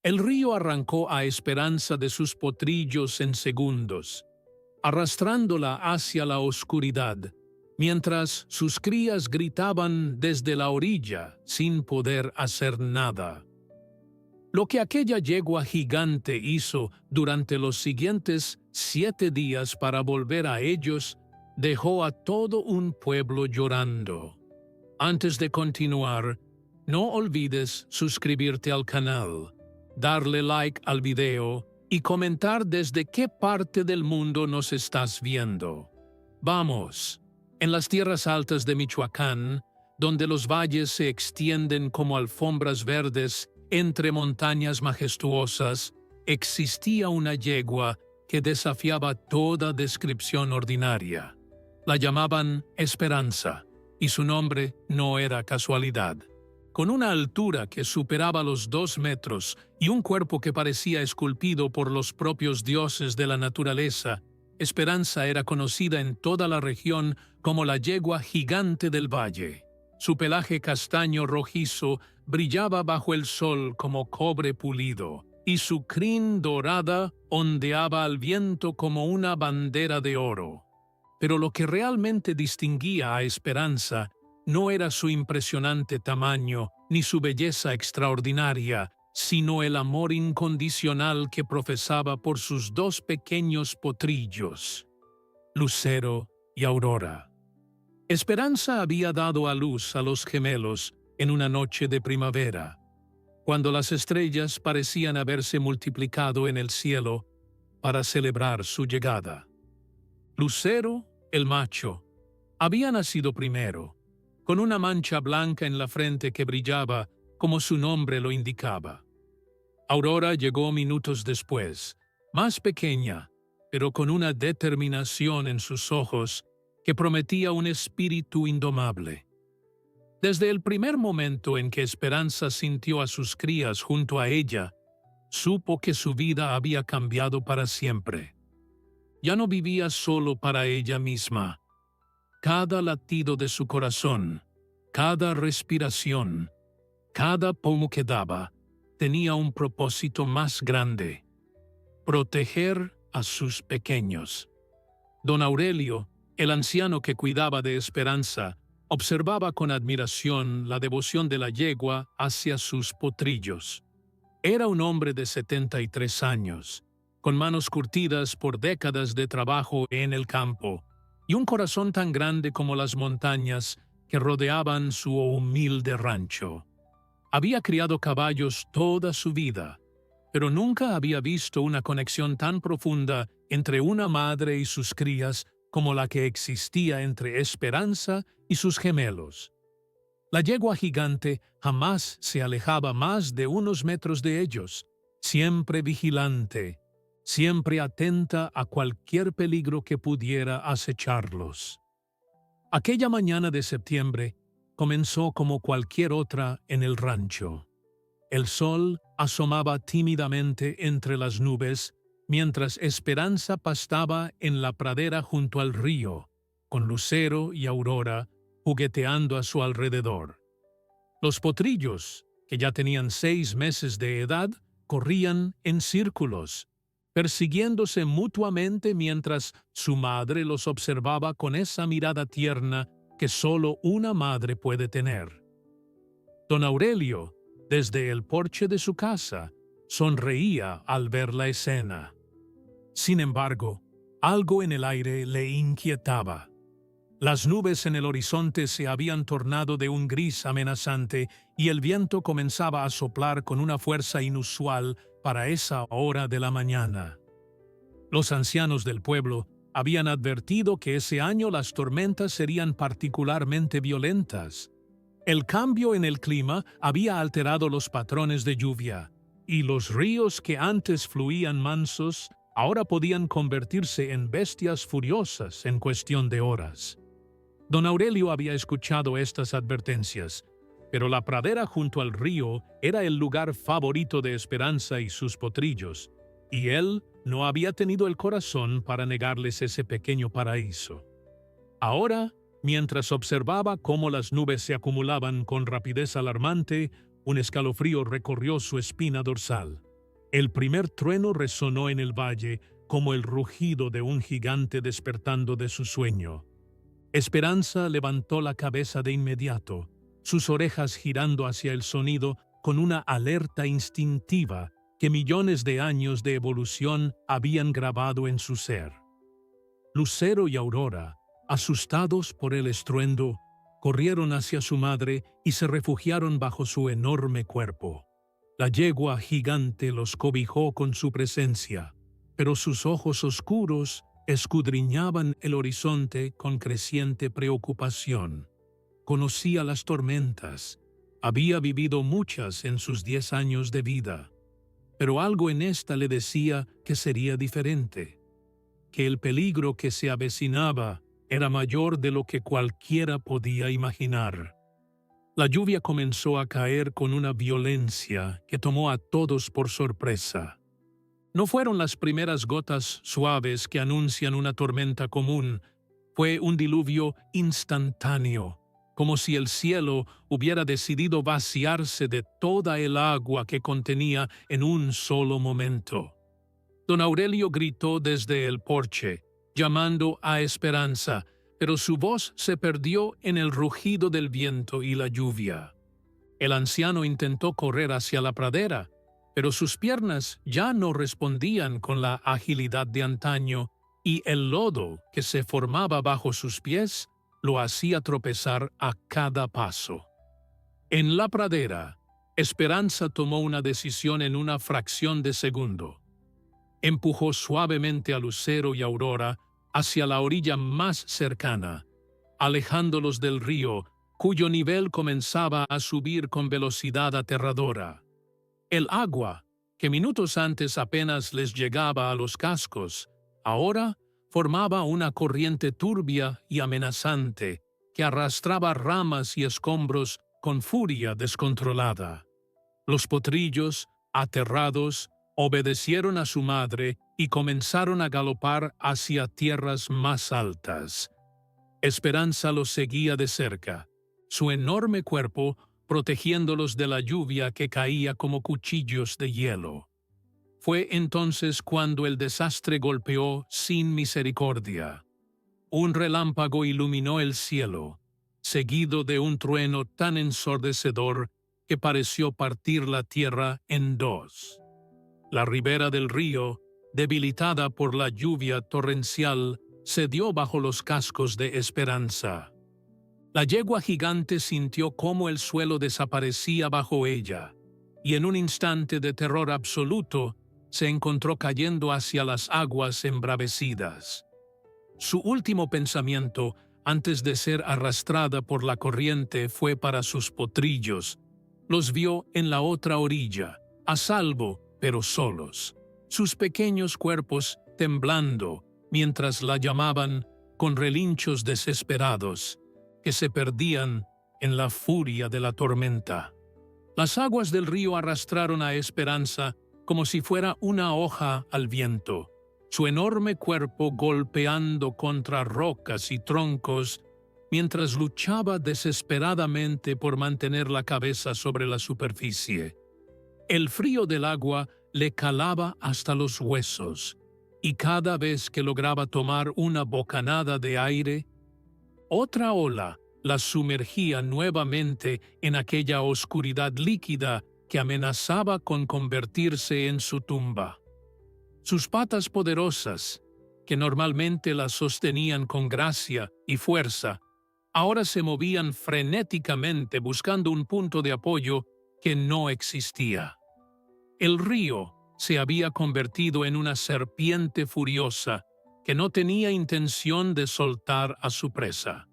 El río arrancó a Esperanza de sus potrillos en segundos, arrastrándola hacia la oscuridad, mientras sus crías gritaban desde la orilla sin poder hacer nada. Lo que aquella yegua gigante hizo durante los siguientes 7 días para volver a ellos dejó a todo un pueblo llorando. Antes de continuar, no olvides suscribirte al canal, darle like al video y comentar desde qué parte del mundo nos estás viendo. Vamos, en las tierras altas de Michoacán, donde los valles se extienden como alfombras verdes entre montañas majestuosas, existía una yegua que desafiaba toda descripción ordinaria. La llamaban Esperanza, y su nombre no era casualidad. Con una altura que superaba los 2 metros y un cuerpo que parecía esculpido por los propios dioses de la naturaleza, Esperanza era conocida en toda la región como la yegua gigante del valle. Su pelaje castaño rojizo brillaba bajo el sol como cobre pulido, y su crin dorada ondeaba al viento como una bandera de oro. Pero lo que realmente distinguía a Esperanza no era su impresionante tamaño ni su belleza extraordinaria, sino el amor incondicional que profesaba por sus 2 pequeños potrillos, Lucero y Aurora. Esperanza había dado a luz a los gemelos en una noche de primavera, cuando las estrellas parecían haberse multiplicado en el cielo para celebrar su llegada. Lucero, el macho, había nacido primero, con una mancha blanca en la frente que brillaba como su nombre lo indicaba. Aurora llegó minutos después, más pequeña, pero con una determinación en sus ojos que prometía un espíritu indomable. Desde el primer momento en que Esperanza sintió a sus crías junto a ella, supo que su vida había cambiado para siempre. Ya no vivía solo para ella misma. Cada latido de su corazón, cada respiración, cada pomo que daba, tenía un propósito más grande: proteger a sus pequeños. Don Aurelio, el anciano que cuidaba de Esperanza, observaba con admiración la devoción de la yegua hacia sus potrillos. Era un hombre de 73 años, con manos curtidas por décadas de trabajo en el campo, y un corazón tan grande como las montañas que rodeaban su humilde rancho. Había criado caballos toda su vida, pero nunca había visto una conexión tan profunda entre una madre y sus crías como la que existía entre Esperanza y sus gemelos. La yegua gigante jamás se alejaba más de unos metros de ellos, siempre vigilante, siempre atenta a cualquier peligro que pudiera acecharlos. Aquella mañana de septiembre comenzó como cualquier otra en el rancho. El sol asomaba tímidamente entre las nubes, mientras Esperanza pastaba en la pradera junto al río, con Lucero y Aurora jugueteando a su alrededor. Los potrillos, que ya tenían 6 meses de edad, corrían en círculos, persiguiéndose mutuamente mientras su madre los observaba con esa mirada tierna que solo una madre puede tener. Don Aurelio, desde el porche de su casa, sonreía al ver la escena. Sin embargo, algo en el aire le inquietaba. Las nubes en el horizonte se habían tornado de un gris amenazante y el viento comenzaba a soplar con una fuerza inusual para esa hora de la mañana. Los ancianos del pueblo habían advertido que ese año las tormentas serían particularmente violentas. El cambio en el clima había alterado los patrones de lluvia, y los ríos que antes fluían mansos ahora podían convertirse en bestias furiosas en cuestión de horas. Don Aurelio había escuchado estas advertencias, pero la pradera junto al río era el lugar favorito de Esperanza y sus potrillos, y él no había tenido el corazón para negarles ese pequeño paraíso. Ahora, mientras observaba cómo las nubes se acumulaban con rapidez alarmante, un escalofrío recorrió su espina dorsal. El primer trueno resonó en el valle como el rugido de un gigante despertando de su sueño. Esperanza levantó la cabeza de inmediato, sus orejas girando hacia el sonido con una alerta instintiva que millones de años de evolución habían grabado en su ser. Lucero y Aurora, asustados por el estruendo, corrieron hacia su madre y se refugiaron bajo su enorme cuerpo. La yegua gigante los cobijó con su presencia, pero sus ojos oscuros escudriñaban el horizonte con creciente preocupación. Conocía las tormentas, había vivido muchas en sus 10 años de vida, pero algo en esta le decía que sería diferente, que el peligro que se avecinaba era mayor de lo que cualquiera podía imaginar. La lluvia comenzó a caer con una violencia que tomó a todos por sorpresa. No fueron las primeras gotas suaves que anuncian una tormenta común, fue un diluvio instantáneo, como si el cielo hubiera decidido vaciarse de toda el agua que contenía en un solo momento. Don Aurelio gritó desde el porche, llamando a Esperanza, pero su voz se perdió en el rugido del viento y la lluvia. El anciano intentó correr hacia la pradera, pero sus piernas ya no respondían con la agilidad de antaño y el lodo que se formaba bajo sus pies lo hacía tropezar a cada paso. En la pradera, Esperanza tomó una decisión en una fracción de segundo. Empujó suavemente a Lucero y Aurora hacia la orilla más cercana, alejándolos del río, cuyo nivel comenzaba a subir con velocidad aterradora. El agua, que minutos antes apenas les llegaba a los cascos, ahora formaba una corriente turbia y amenazante que arrastraba ramas y escombros con furia descontrolada. Los potrillos, aterrados, obedecieron a su madre y comenzaron a galopar hacia tierras más altas. Esperanza los seguía de cerca, su enorme cuerpo protegiéndolos de la lluvia que caía como cuchillos de hielo. Fue entonces cuando el desastre golpeó sin misericordia. Un relámpago iluminó el cielo, seguido de un trueno tan ensordecedor que pareció partir la tierra en dos. La ribera del río, debilitada por la lluvia torrencial, cedió bajo los cascos de Esperanza. La yegua gigante sintió cómo el suelo desaparecía bajo ella, y en un instante de terror absoluto se encontró cayendo hacia las aguas embravecidas. Su último pensamiento, antes de ser arrastrada por la corriente, fue para sus potrillos. Los vio en la otra orilla, a salvo, pero solos, sus pequeños cuerpos temblando mientras la llamaban con relinchos desesperados que se perdían en la furia de la tormenta. Las aguas del río arrastraron a Esperanza como si fuera una hoja al viento, su enorme cuerpo golpeando contra rocas y troncos mientras luchaba desesperadamente por mantener la cabeza sobre la superficie. El frío del agua le calaba hasta los huesos, y cada vez que lograba tomar una bocanada de aire, otra ola la sumergía nuevamente en aquella oscuridad líquida que amenazaba con convertirse en su tumba. Sus patas poderosas, que normalmente la sostenían con gracia y fuerza, ahora se movían frenéticamente buscando un punto de apoyo que no existía. El río se había convertido en una serpiente furiosa que no tenía intención de soltar a su presa.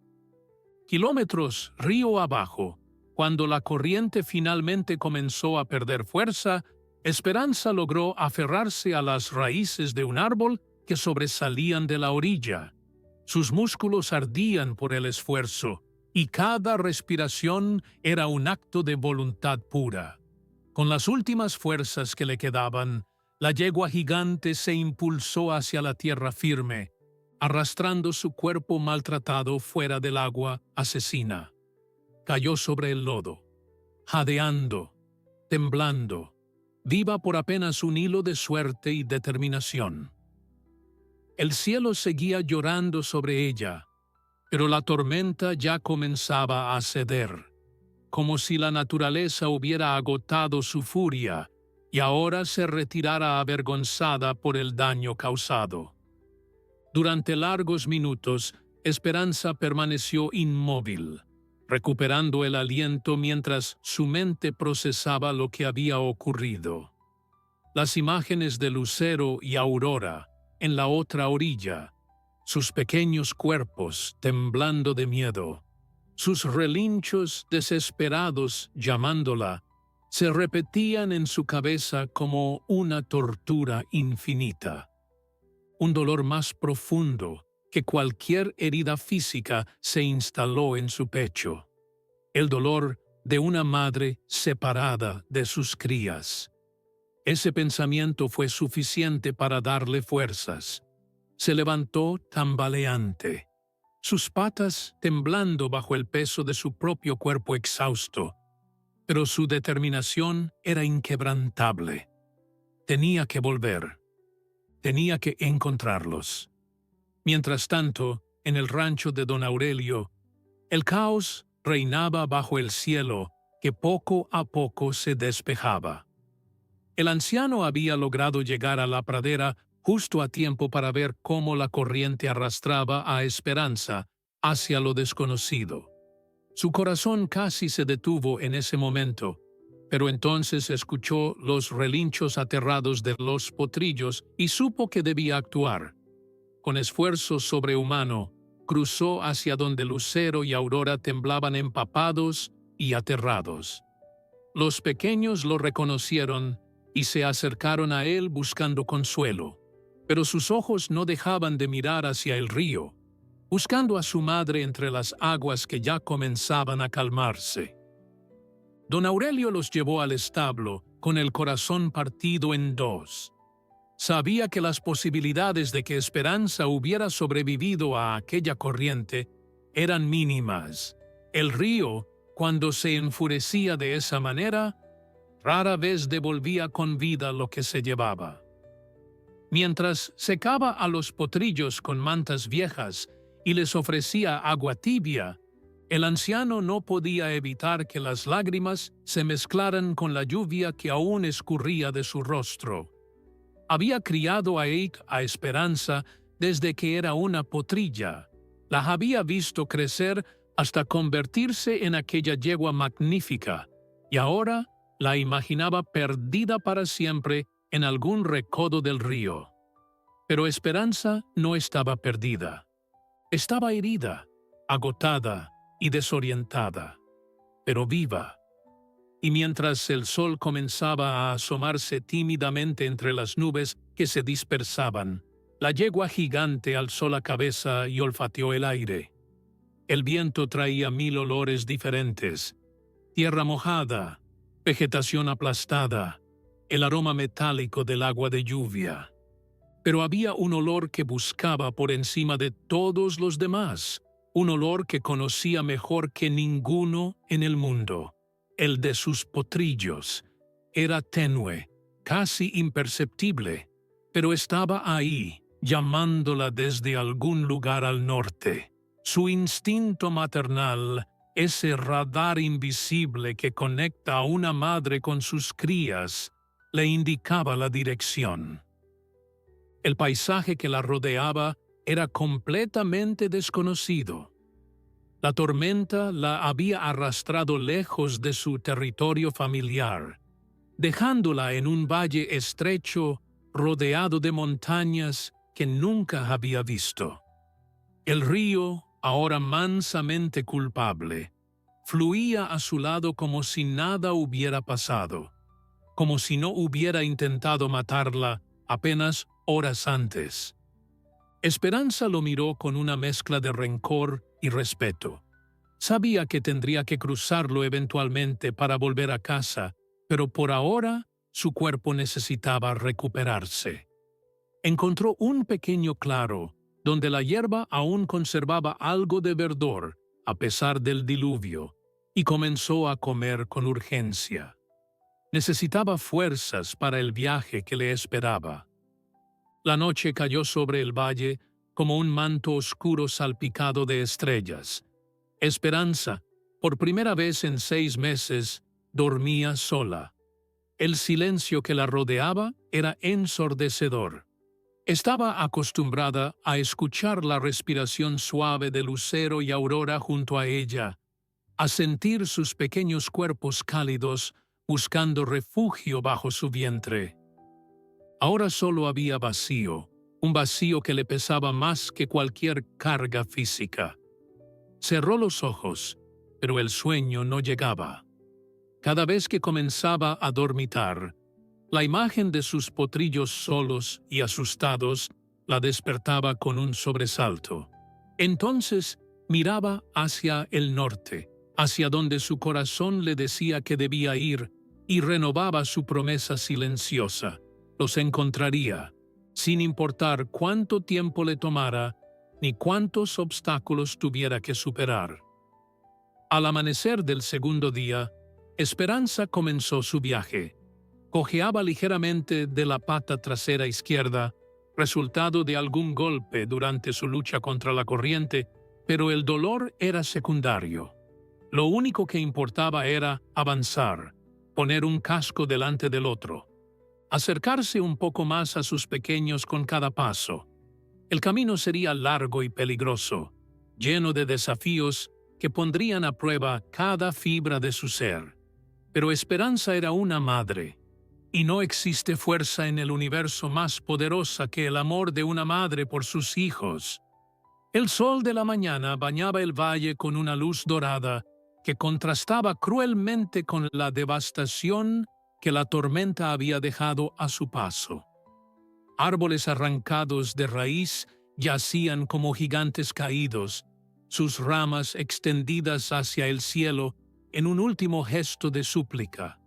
Kilómetros río abajo, cuando la corriente finalmente comenzó a perder fuerza, Esperanza logró aferrarse a las raíces de un árbol que sobresalían de la orilla. Sus músculos ardían por el esfuerzo, y cada respiración era un acto de voluntad pura. Con las últimas fuerzas que le quedaban, la yegua gigante se impulsó hacia la tierra firme, arrastrando su cuerpo maltratado fuera del agua asesina. Cayó sobre el lodo, jadeando, temblando, viva por apenas un hilo de suerte y determinación. El cielo seguía llorando sobre ella, pero la tormenta ya comenzaba a ceder, como si la naturaleza hubiera agotado su furia y ahora se retirara avergonzada por el daño causado. Durante largos minutos, Esperanza permaneció inmóvil, recuperando el aliento mientras su mente procesaba lo que había ocurrido. Las imágenes de Lucero y Aurora, en la otra orilla, sus pequeños cuerpos temblando de miedo, sus relinchos desesperados llamándola, se repetían en su cabeza como una tortura infinita. Un dolor más profundo que cualquier herida física se instaló en su pecho. El dolor de una madre separada de sus crías. Ese pensamiento fue suficiente para darle fuerzas. Se levantó tambaleante, sus patas temblando bajo el peso de su propio cuerpo exhausto, pero su determinación era inquebrantable. Tenía que volver. Tenía que encontrarlos. Mientras tanto, en el rancho de don Aurelio, el caos reinaba bajo el cielo que poco a poco se despejaba. El anciano había logrado llegar a la pradera justo a tiempo para ver cómo la corriente arrastraba a Esperanza hacia lo desconocido. Su corazón casi se detuvo en ese momento, pero entonces escuchó los relinchos aterrados de los potrillos y supo que debía actuar. Con esfuerzo sobrehumano, cruzó hacia donde Lucero y Aurora temblaban empapados y aterrados. Los pequeños lo reconocieron y se acercaron a él buscando consuelo, pero sus ojos no dejaban de mirar hacia el río, buscando a su madre entre las aguas que ya comenzaban a calmarse. Don Aurelio los llevó al establo con el corazón partido en dos. Sabía que las posibilidades de que Esperanza hubiera sobrevivido a aquella corriente eran mínimas. El río, cuando se enfurecía de esa manera, rara vez devolvía con vida lo que se llevaba. Mientras secaba a los potrillos con mantas viejas y les ofrecía agua tibia, el anciano no podía evitar que las lágrimas se mezclaran con la lluvia que aún escurría de su rostro. Había criado a Esperanza desde que era una potrilla. La había visto crecer hasta convertirse en aquella yegua magnífica, y ahora la imaginaba perdida para siempre en algún recodo del río. Pero Esperanza no estaba perdida. Estaba herida, agotada y desorientada, pero viva. Y mientras el sol comenzaba a asomarse tímidamente entre las nubes que se dispersaban, la yegua gigante alzó la cabeza y olfateó el aire. El viento traía 1000 olores diferentes: tierra mojada, vegetación aplastada, el aroma metálico del agua de lluvia. Pero había un olor que buscaba por encima de todos los demás, un olor que conocía mejor que ninguno en el mundo. El de sus potrillos. Era tenue, casi imperceptible, pero estaba ahí, llamándola desde algún lugar al norte. Su instinto maternal, ese radar invisible que conecta a una madre con sus crías, le indicaba la dirección. El paisaje que la rodeaba era completamente desconocido. La tormenta la había arrastrado lejos de su territorio familiar, dejándola en un valle estrecho rodeado de montañas que nunca había visto. El río, ahora mansamente culpable, fluía a su lado como si nada hubiera pasado, como si no hubiera intentado matarla apenas horas antes. Esperanza lo miró con una mezcla de rencor y respeto. Sabía que tendría que cruzarlo eventualmente para volver a casa, pero por ahora su cuerpo necesitaba recuperarse. Encontró un pequeño claro, donde la hierba aún conservaba algo de verdor, a pesar del diluvio, y comenzó a comer con urgencia. Necesitaba fuerzas para el viaje que le esperaba. La noche cayó sobre el valle como un manto oscuro salpicado de estrellas. Esperanza, por primera vez en 6 meses, dormía sola. El silencio que la rodeaba era ensordecedor. Estaba acostumbrada a escuchar la respiración suave de Lucero y Aurora junto a ella, a sentir sus pequeños cuerpos cálidos buscando refugio bajo su vientre. Ahora solo había vacío, un vacío que le pesaba más que cualquier carga física. Cerró los ojos, pero el sueño no llegaba. Cada vez que comenzaba a dormitar, la imagen de sus potrillos solos y asustados la despertaba con un sobresalto. Entonces miraba hacia el norte, hacia donde su corazón le decía que debía ir, y renovaba su promesa silenciosa. Los encontraría, sin importar cuánto tiempo le tomara ni cuántos obstáculos tuviera que superar. Al amanecer del segundo día, Esperanza comenzó su viaje. Cojeaba ligeramente de la pata trasera izquierda, resultado de algún golpe durante su lucha contra la corriente, pero el dolor era secundario. Lo único que importaba era avanzar, poner un casco delante del otro, acercarse un poco más a sus pequeños con cada paso. El camino sería largo y peligroso, lleno de desafíos que pondrían a prueba cada fibra de su ser. Pero Esperanza era una madre, y no existe fuerza en el universo más poderosa que el amor de una madre por sus hijos. El sol de la mañana bañaba el valle con una luz dorada que contrastaba cruelmente con la devastación que la tormenta había dejado a su paso. Árboles arrancados de raíz yacían como gigantes caídos, sus ramas extendidas hacia el cielo en un último gesto de súplica.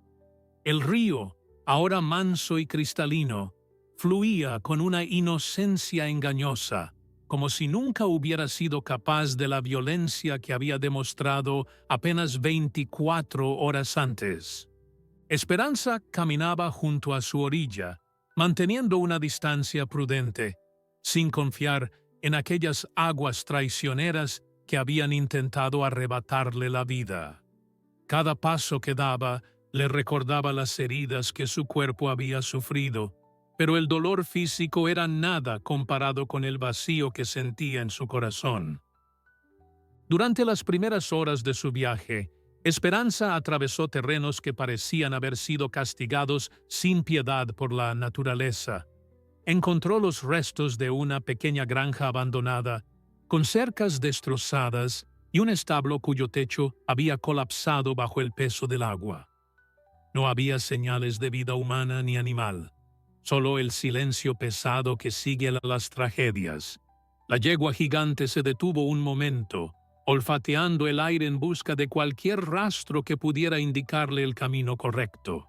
El río, ahora manso y cristalino, fluía con una inocencia engañosa, como si nunca hubiera sido capaz de la violencia que había demostrado apenas 24 horas antes. Esperanza caminaba junto a su orilla, manteniendo una distancia prudente, sin confiar en aquellas aguas traicioneras que habían intentado arrebatarle la vida. Cada paso que daba le recordaba las heridas que su cuerpo había sufrido, pero el dolor físico era nada comparado con el vacío que sentía en su corazón. Durante las primeras horas de su viaje, Esperanza atravesó terrenos que parecían haber sido castigados sin piedad por la naturaleza. Encontró los restos de una pequeña granja abandonada, con cercas destrozadas y un establo cuyo techo había colapsado bajo el peso del agua. No había señales de vida humana ni animal, solo el silencio pesado que sigue a las tragedias. La yegua gigante se detuvo un momento, olfateando el aire en busca de cualquier rastro que pudiera indicarle el camino correcto.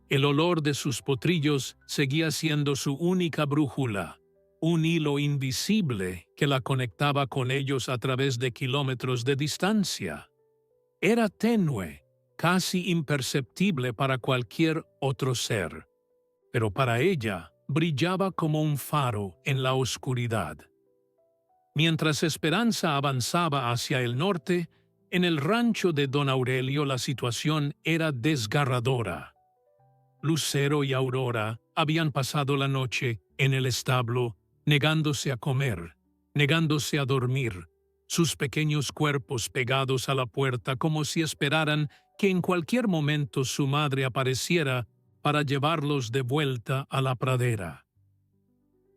El olor de sus potrillos seguía siendo su única brújula, un hilo invisible que la conectaba con ellos a través de kilómetros de distancia. Era tenue, casi imperceptible para cualquier otro ser, pero para ella brillaba como un faro en la oscuridad. Mientras Esperanza avanzaba hacia el norte, en el rancho de Don Aurelio la situación era desgarradora. Lucero y Aurora habían pasado la noche en el establo, negándose a comer, negándose a dormir, sus pequeños cuerpos pegados a la puerta como si esperaran que en cualquier momento su madre apareciera para llevarlos de vuelta a la pradera.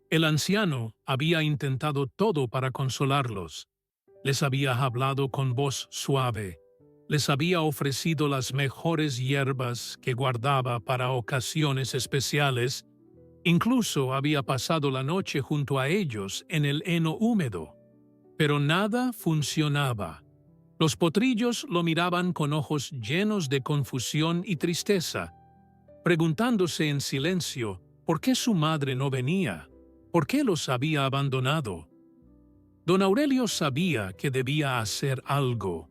El anciano había intentado todo para consolarlos. Les había hablado con voz suave, les había ofrecido las mejores hierbas que guardaba para ocasiones especiales, incluso había pasado la noche junto a ellos en el heno húmedo. Pero nada funcionaba. Los potrillos lo miraban con ojos llenos de confusión y tristeza, preguntándose en silencio por qué su madre no venía, por qué los había abandonado. Don Aurelio sabía que debía hacer algo.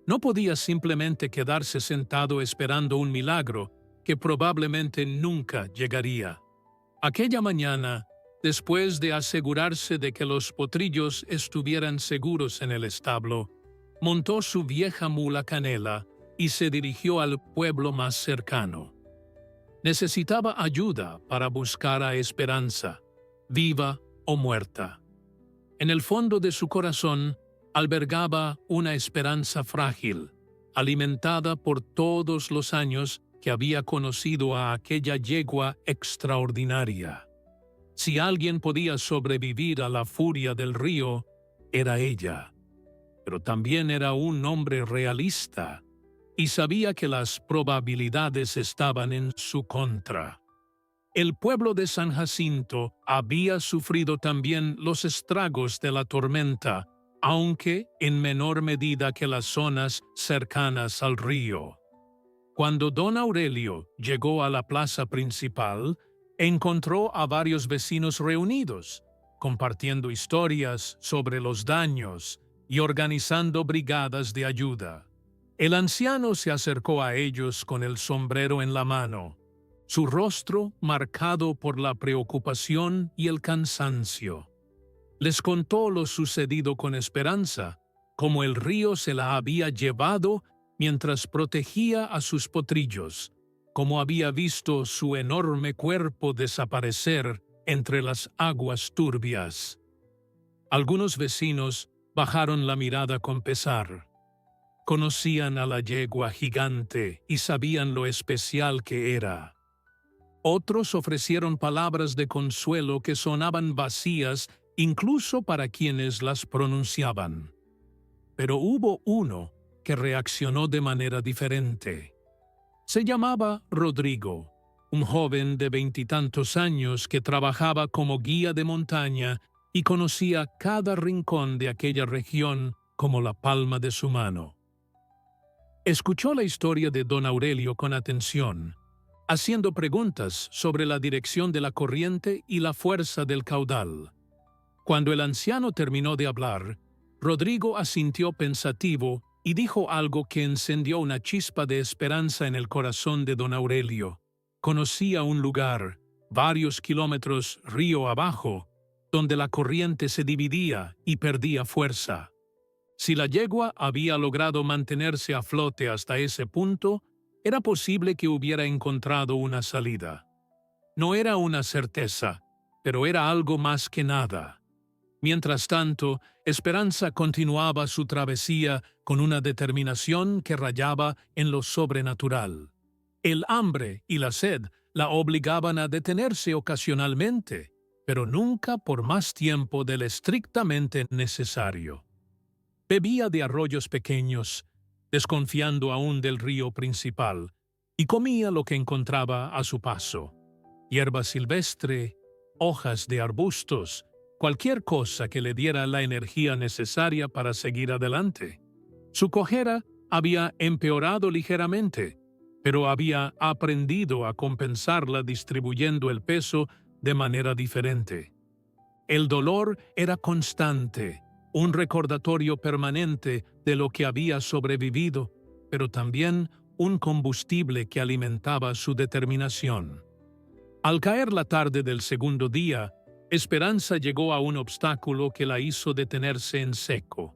No podía simplemente quedarse sentado esperando un milagro, que probablemente nunca llegaría. Aquella mañana, después de asegurarse de que los potrillos estuvieran seguros en el establo, montó su vieja mula Canela y se dirigió al pueblo más cercano. Necesitaba ayuda para buscar a Esperanza, viva o muerta. En el fondo de su corazón albergaba una esperanza frágil, alimentada por todos los años que había conocido a aquella yegua extraordinaria. Si alguien podía sobrevivir a la furia del río, era ella. Pero también era un hombre realista y sabía que las probabilidades estaban en su contra. El pueblo de San Jacinto había sufrido también los estragos de la tormenta, aunque en menor medida que las zonas cercanas al río. Cuando don Aurelio llegó a la plaza principal, encontró a varios vecinos reunidos, compartiendo historias sobre los daños y organizando brigadas de ayuda. El anciano se acercó a ellos con el sombrero en la mano, su rostro marcado por la preocupación y el cansancio. Les contó lo sucedido con Esperanza, cómo el río se la había llevado mientras protegía a sus potrillos, cómo había visto su enorme cuerpo desaparecer entre las aguas turbias. Algunos vecinos bajaron la mirada con pesar. Conocían a la yegua gigante y sabían lo especial que era. Otros ofrecieron palabras de consuelo que sonaban vacías incluso para quienes las pronunciaban. Pero hubo uno que reaccionó de manera diferente. Se llamaba Rodrigo, un joven de 20 y tantos años que trabajaba como guía de montaña y conocía cada rincón de aquella región como la palma de su mano. Escuchó la historia de don Aurelio con atención, haciendo preguntas sobre la dirección de la corriente y la fuerza del caudal. Cuando el anciano terminó de hablar, Rodrigo asintió pensativo y dijo algo que encendió una chispa de esperanza en el corazón de don Aurelio. Conocía un lugar, varios kilómetros río abajo, donde la corriente se dividía y perdía fuerza. Si la yegua había logrado mantenerse a flote hasta ese punto, era posible que hubiera encontrado una salida. No era una certeza, pero era algo más que nada. Mientras tanto, Esperanza continuaba su travesía con una determinación que rayaba en lo sobrenatural. El hambre y la sed la obligaban a detenerse ocasionalmente, pero nunca por más tiempo del estrictamente necesario. Bebía de arroyos pequeños, desconfiando aún del río principal, y comía lo que encontraba a su paso: hierba silvestre, hojas de arbustos, cualquier cosa que le diera la energía necesaria para seguir adelante. Su cojera había empeorado ligeramente, pero había aprendido a compensarla distribuyendo el peso de manera diferente. El dolor era constante, un recordatorio permanente de lo que había sobrevivido, pero también un combustible que alimentaba su determinación. Al caer la tarde del segundo día, Esperanza llegó a un obstáculo que la hizo detenerse en seco.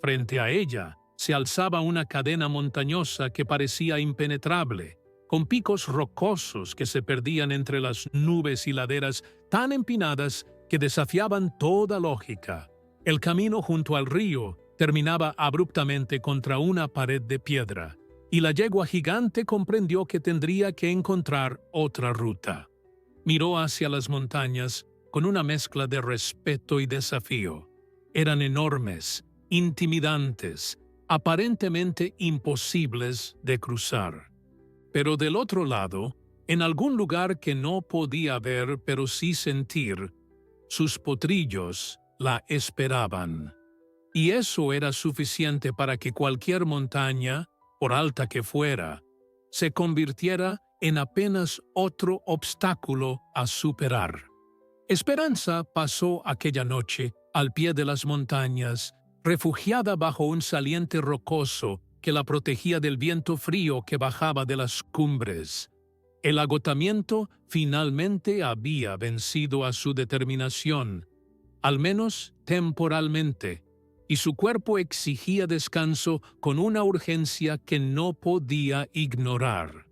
Frente a ella se alzaba una cadena montañosa que parecía impenetrable, con picos rocosos que se perdían entre las nubes y laderas tan empinadas que desafiaban toda lógica. El camino junto al río terminaba abruptamente contra una pared de piedra, y la yegua gigante comprendió que tendría que encontrar otra ruta. Miró hacia las montañas con una mezcla de respeto y desafío. Eran enormes, intimidantes, aparentemente imposibles de cruzar. Pero del otro lado, en algún lugar que no podía ver pero sí sentir, sus potrillos la esperaban. Y eso era suficiente para que cualquier montaña, por alta que fuera, se convirtiera en apenas otro obstáculo a superar. Esperanza pasó aquella noche al pie de las montañas, refugiada bajo un saliente rocoso que la protegía del viento frío que bajaba de las cumbres. El agotamiento finalmente había vencido a su determinación, al menos temporalmente, y su cuerpo exigía descanso con una urgencia que no podía ignorar.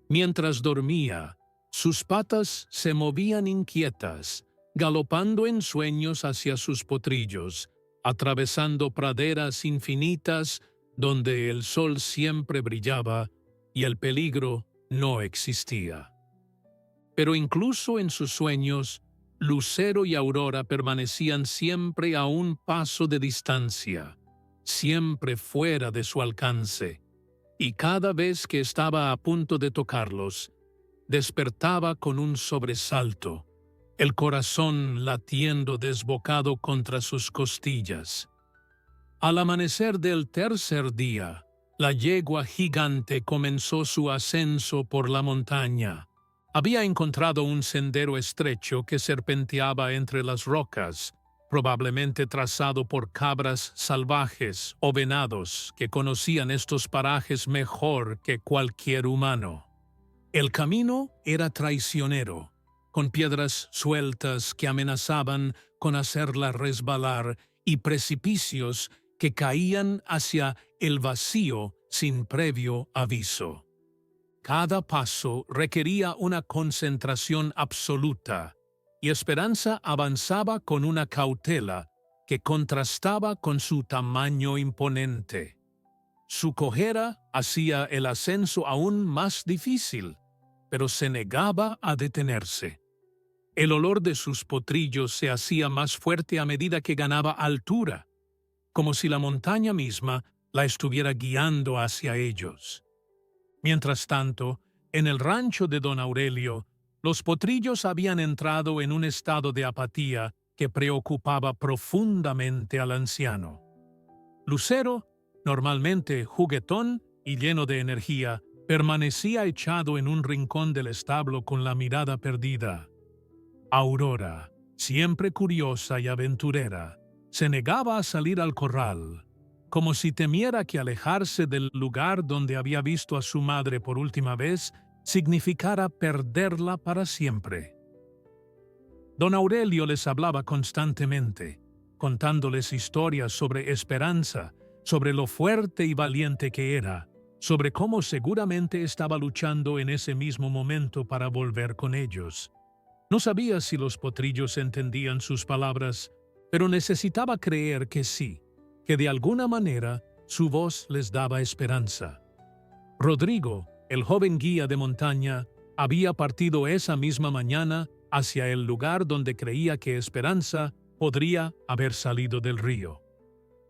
Mientras dormía, sus patas se movían inquietas, galopando en sueños hacia sus potrillos, atravesando praderas infinitas donde el sol siempre brillaba y el peligro no existía. Pero incluso en sus sueños, Lucero y Aurora permanecían siempre a un paso de distancia, siempre fuera de su alcance, y cada vez que estaba a punto de tocarlos, despertaba con un sobresalto, el corazón latiendo desbocado contra sus costillas. Al amanecer del tercer día, la yegua gigante comenzó su ascenso por la montaña. Había encontrado un sendero estrecho que serpenteaba entre las rocas, probablemente trazado por cabras salvajes o venados que conocían estos parajes mejor que cualquier humano. El camino era traicionero, con piedras sueltas que amenazaban con hacerla resbalar y precipicios que caían hacia el vacío sin previo aviso. Cada paso requería una concentración absoluta, y Esperanza avanzaba con una cautela que contrastaba con su tamaño imponente. Su cojera hacía el ascenso aún más difícil, pero se negaba a detenerse. El olor de sus potrillos se hacía más fuerte a medida que ganaba altura, como si la montaña misma la estuviera guiando hacia ellos. Mientras tanto, en el rancho de don Aurelio, los potrillos habían entrado en un estado de apatía que preocupaba profundamente al anciano. Lucero, normalmente juguetón y lleno de energía, permanecía echado en un rincón del establo con la mirada perdida. Aurora, siempre curiosa y aventurera, se negaba a salir al corral, como si temiera que alejarse del lugar donde había visto a su madre por última vez significara perderla para siempre. Don Aurelio les hablaba constantemente, contándoles historias sobre Esperanza, sobre lo fuerte y valiente que era, sobre cómo seguramente estaba luchando en ese mismo momento para volver con ellos. No sabía si los potrillos entendían sus palabras, pero necesitaba creer que sí, que de alguna manera su voz les daba esperanza. Rodrigo, el joven guía de montaña, había partido esa misma mañana hacia el lugar donde creía que Esperanza podría haber salido del río.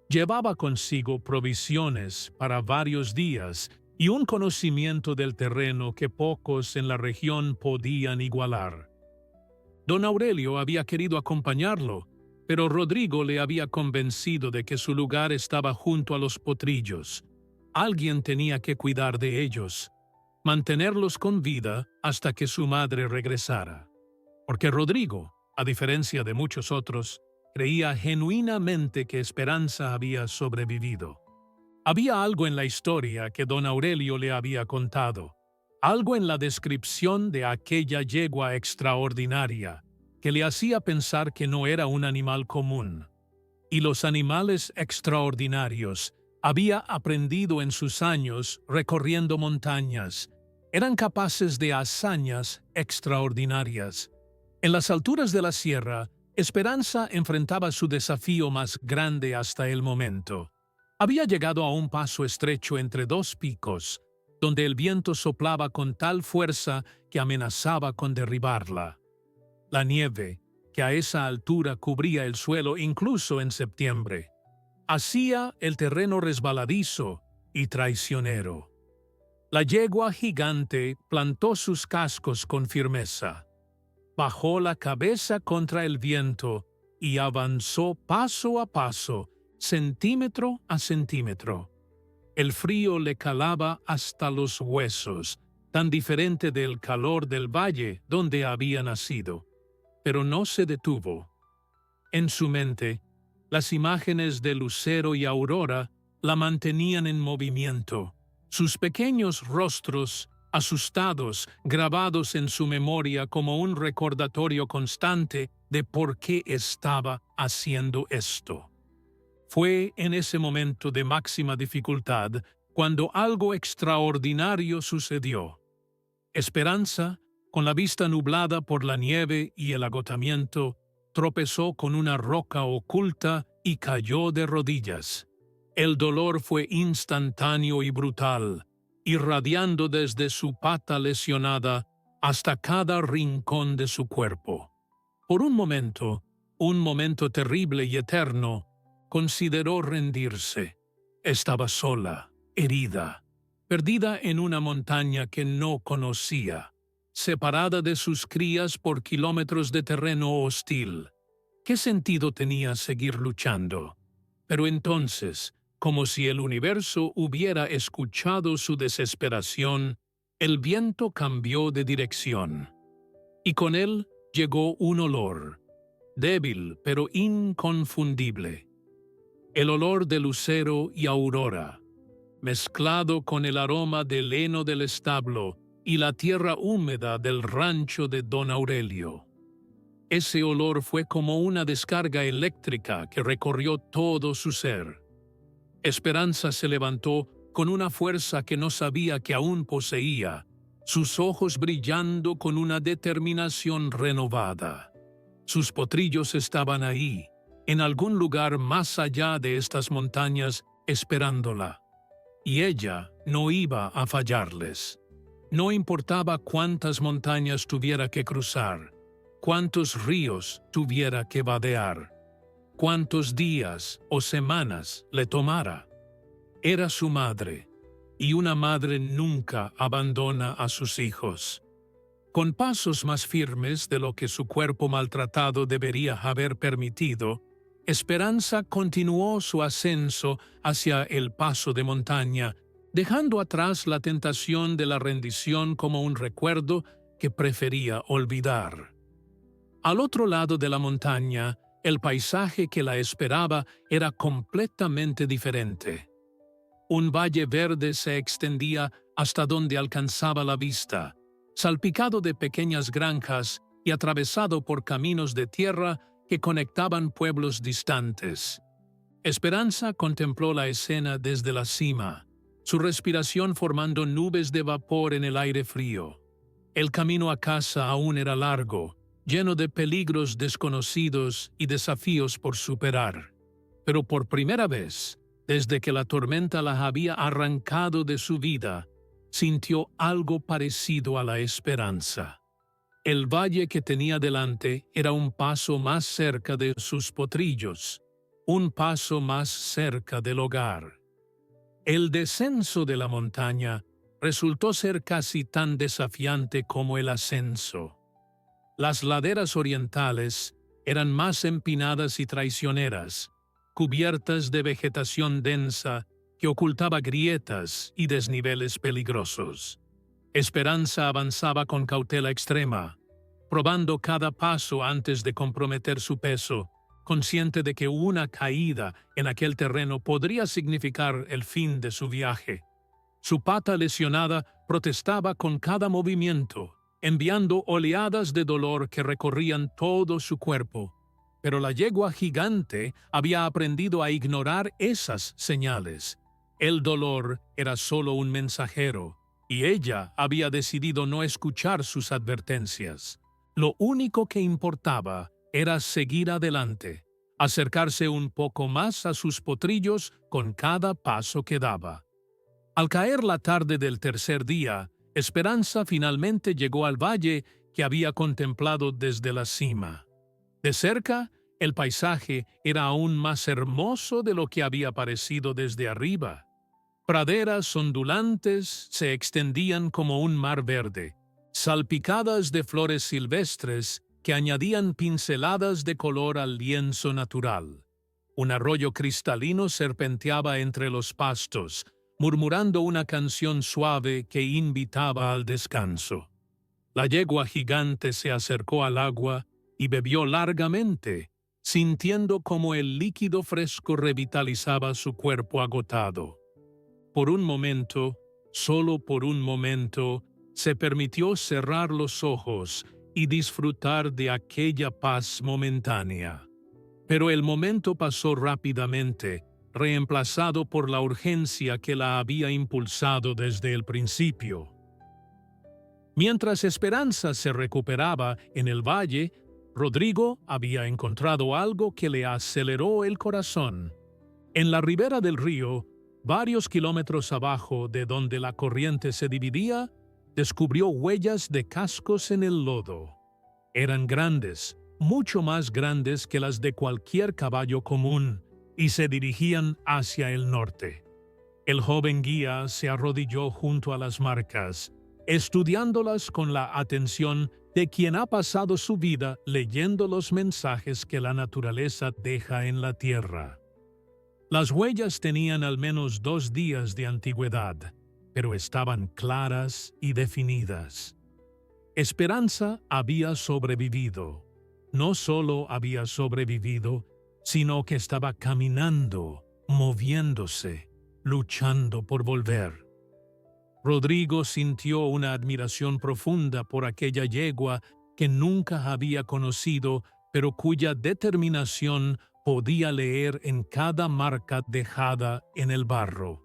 Llevaba consigo provisiones para varios días y un conocimiento del terreno que pocos en la región podían igualar. Don Aurelio había querido acompañarlo, pero Rodrigo le había convencido de que su lugar estaba junto a los potrillos. Alguien tenía que cuidar de ellos, mantenerlos con vida hasta que su madre regresara. Porque Rodrigo, a diferencia de muchos otros, creía genuinamente que Esperanza había sobrevivido. Había algo en la historia que don Aurelio le había contado, algo en la descripción de aquella yegua extraordinaria, que le hacía pensar que no era un animal común. Y los animales extraordinarios había aprendido en sus años recorriendo montañas. Eran capaces de hazañas extraordinarias. En las alturas de la sierra, Esperanza enfrentaba su desafío más grande hasta el momento. Había llegado a un paso estrecho entre dos picos, donde el viento soplaba con tal fuerza que amenazaba con derribarla. La nieve, que a esa altura cubría el suelo incluso en septiembre, hacía el terreno resbaladizo y traicionero. La yegua gigante plantó sus cascos con firmeza, bajó la cabeza contra el viento y avanzó paso a paso, centímetro a centímetro. El frío le calaba hasta los huesos, tan diferente del calor del valle donde había nacido. Pero no se detuvo. En su mente, las imágenes de Lucero y Aurora la mantenían en movimiento. Sus pequeños rostros asustados, grabados en su memoria como un recordatorio constante de por qué estaba haciendo esto. Fue en ese momento de máxima dificultad cuando algo extraordinario sucedió. Esperanza, con la vista nublada por la nieve y el agotamiento, tropezó con una roca oculta y cayó de rodillas. El dolor fue instantáneo y brutal, irradiando desde su pata lesionada hasta cada rincón de su cuerpo. Por un momento terrible y eterno, consideró rendirse. Estaba sola, herida, perdida en una montaña que no conocía, separada de sus crías por kilómetros de terreno hostil. ¿Qué sentido tenía seguir luchando? Pero entonces, como si el universo hubiera escuchado su desesperación, el viento cambió de dirección. Y con él llegó un olor, débil pero inconfundible. El olor de lucero y aurora, mezclado con el aroma del heno del establo y la tierra húmeda del rancho de don Aurelio. Ese olor fue como una descarga eléctrica que recorrió todo su ser. Esperanza se levantó con una fuerza que no sabía que aún poseía, sus ojos brillando con una determinación renovada. Sus potrillos estaban ahí, en algún lugar más allá de estas montañas, esperándola. Y ella no iba a fallarles. No importaba cuántas montañas tuviera que cruzar, cuántos ríos tuviera que vadear, cuántos días o semanas le tomara. Era su madre, y una madre nunca abandona a sus hijos. Con pasos más firmes de lo que su cuerpo maltratado debería haber permitido, Esperanza continuó su ascenso hacia el paso de montaña, dejando atrás la tentación de la rendición como un recuerdo que prefería olvidar. Al otro lado de la montaña, el paisaje que la esperaba era completamente diferente. Un valle verde se extendía hasta donde alcanzaba la vista, salpicado de pequeñas granjas y atravesado por caminos de tierra que conectaban pueblos distantes. Esperanza contempló la escena desde la cima, su respiración formando nubes de vapor en el aire frío. El camino a casa aún era largo, lleno de peligros desconocidos y desafíos por superar. Pero por primera vez, desde que la tormenta la había arrancado de su vida, sintió algo parecido a la esperanza. El valle que tenía delante era un paso más cerca de sus potrillos, un paso más cerca del hogar. El descenso de la montaña resultó ser casi tan desafiante como el ascenso. Las laderas orientales eran más empinadas y traicioneras, cubiertas de vegetación densa que ocultaba grietas y desniveles peligrosos. Esperanza avanzaba con cautela extrema, probando cada paso antes de comprometer su peso, consciente de que una caída en aquel terreno podría significar el fin de su viaje. Su pata lesionada protestaba con cada movimiento, enviando oleadas de dolor que recorrían todo su cuerpo. Pero la yegua gigante había aprendido a ignorar esas señales. El dolor era solo un mensajero, y ella había decidido no escuchar sus advertencias. Lo único que importaba era seguir adelante, acercarse un poco más a sus potrillos con cada paso que daba. Al caer la tarde del tercer día, Esperanza finalmente llegó al valle que había contemplado desde la cima. De cerca, el paisaje era aún más hermoso de lo que había parecido desde arriba. Praderas ondulantes se extendían como un mar verde, salpicadas de flores silvestres que añadían pinceladas de color al lienzo natural. Un arroyo cristalino serpenteaba entre los pastos, murmurando una canción suave que invitaba al descanso. La yegua gigante se acercó al agua y bebió largamente, sintiendo cómo el líquido fresco revitalizaba su cuerpo agotado. Por un momento, solo por un momento, Se permitió cerrar los ojos y disfrutar de aquella paz momentánea. Pero el momento pasó rápidamente, reemplazado por la urgencia que la había impulsado desde el principio. Mientras Esperanza se recuperaba en el valle, Rodrigo había encontrado algo que le aceleró el corazón. En la ribera del río, varios kilómetros abajo de donde la corriente se dividía, descubrió huellas de cascos en el lodo. Eran grandes, mucho más grandes que las de cualquier caballo común, y se dirigían hacia el norte. El joven guía se arrodilló junto a las marcas, estudiándolas con la atención de quien ha pasado su vida leyendo los mensajes que la naturaleza deja en la tierra. Las huellas tenían al menos 2 días de antigüedad, pero estaban claras y definidas. Esperanza había sobrevivido. No solo había sobrevivido, sino que estaba caminando, moviéndose, luchando por volver. Rodrigo sintió una admiración profunda por aquella yegua que nunca había conocido, pero cuya determinación podía leer en cada marca dejada en el barro.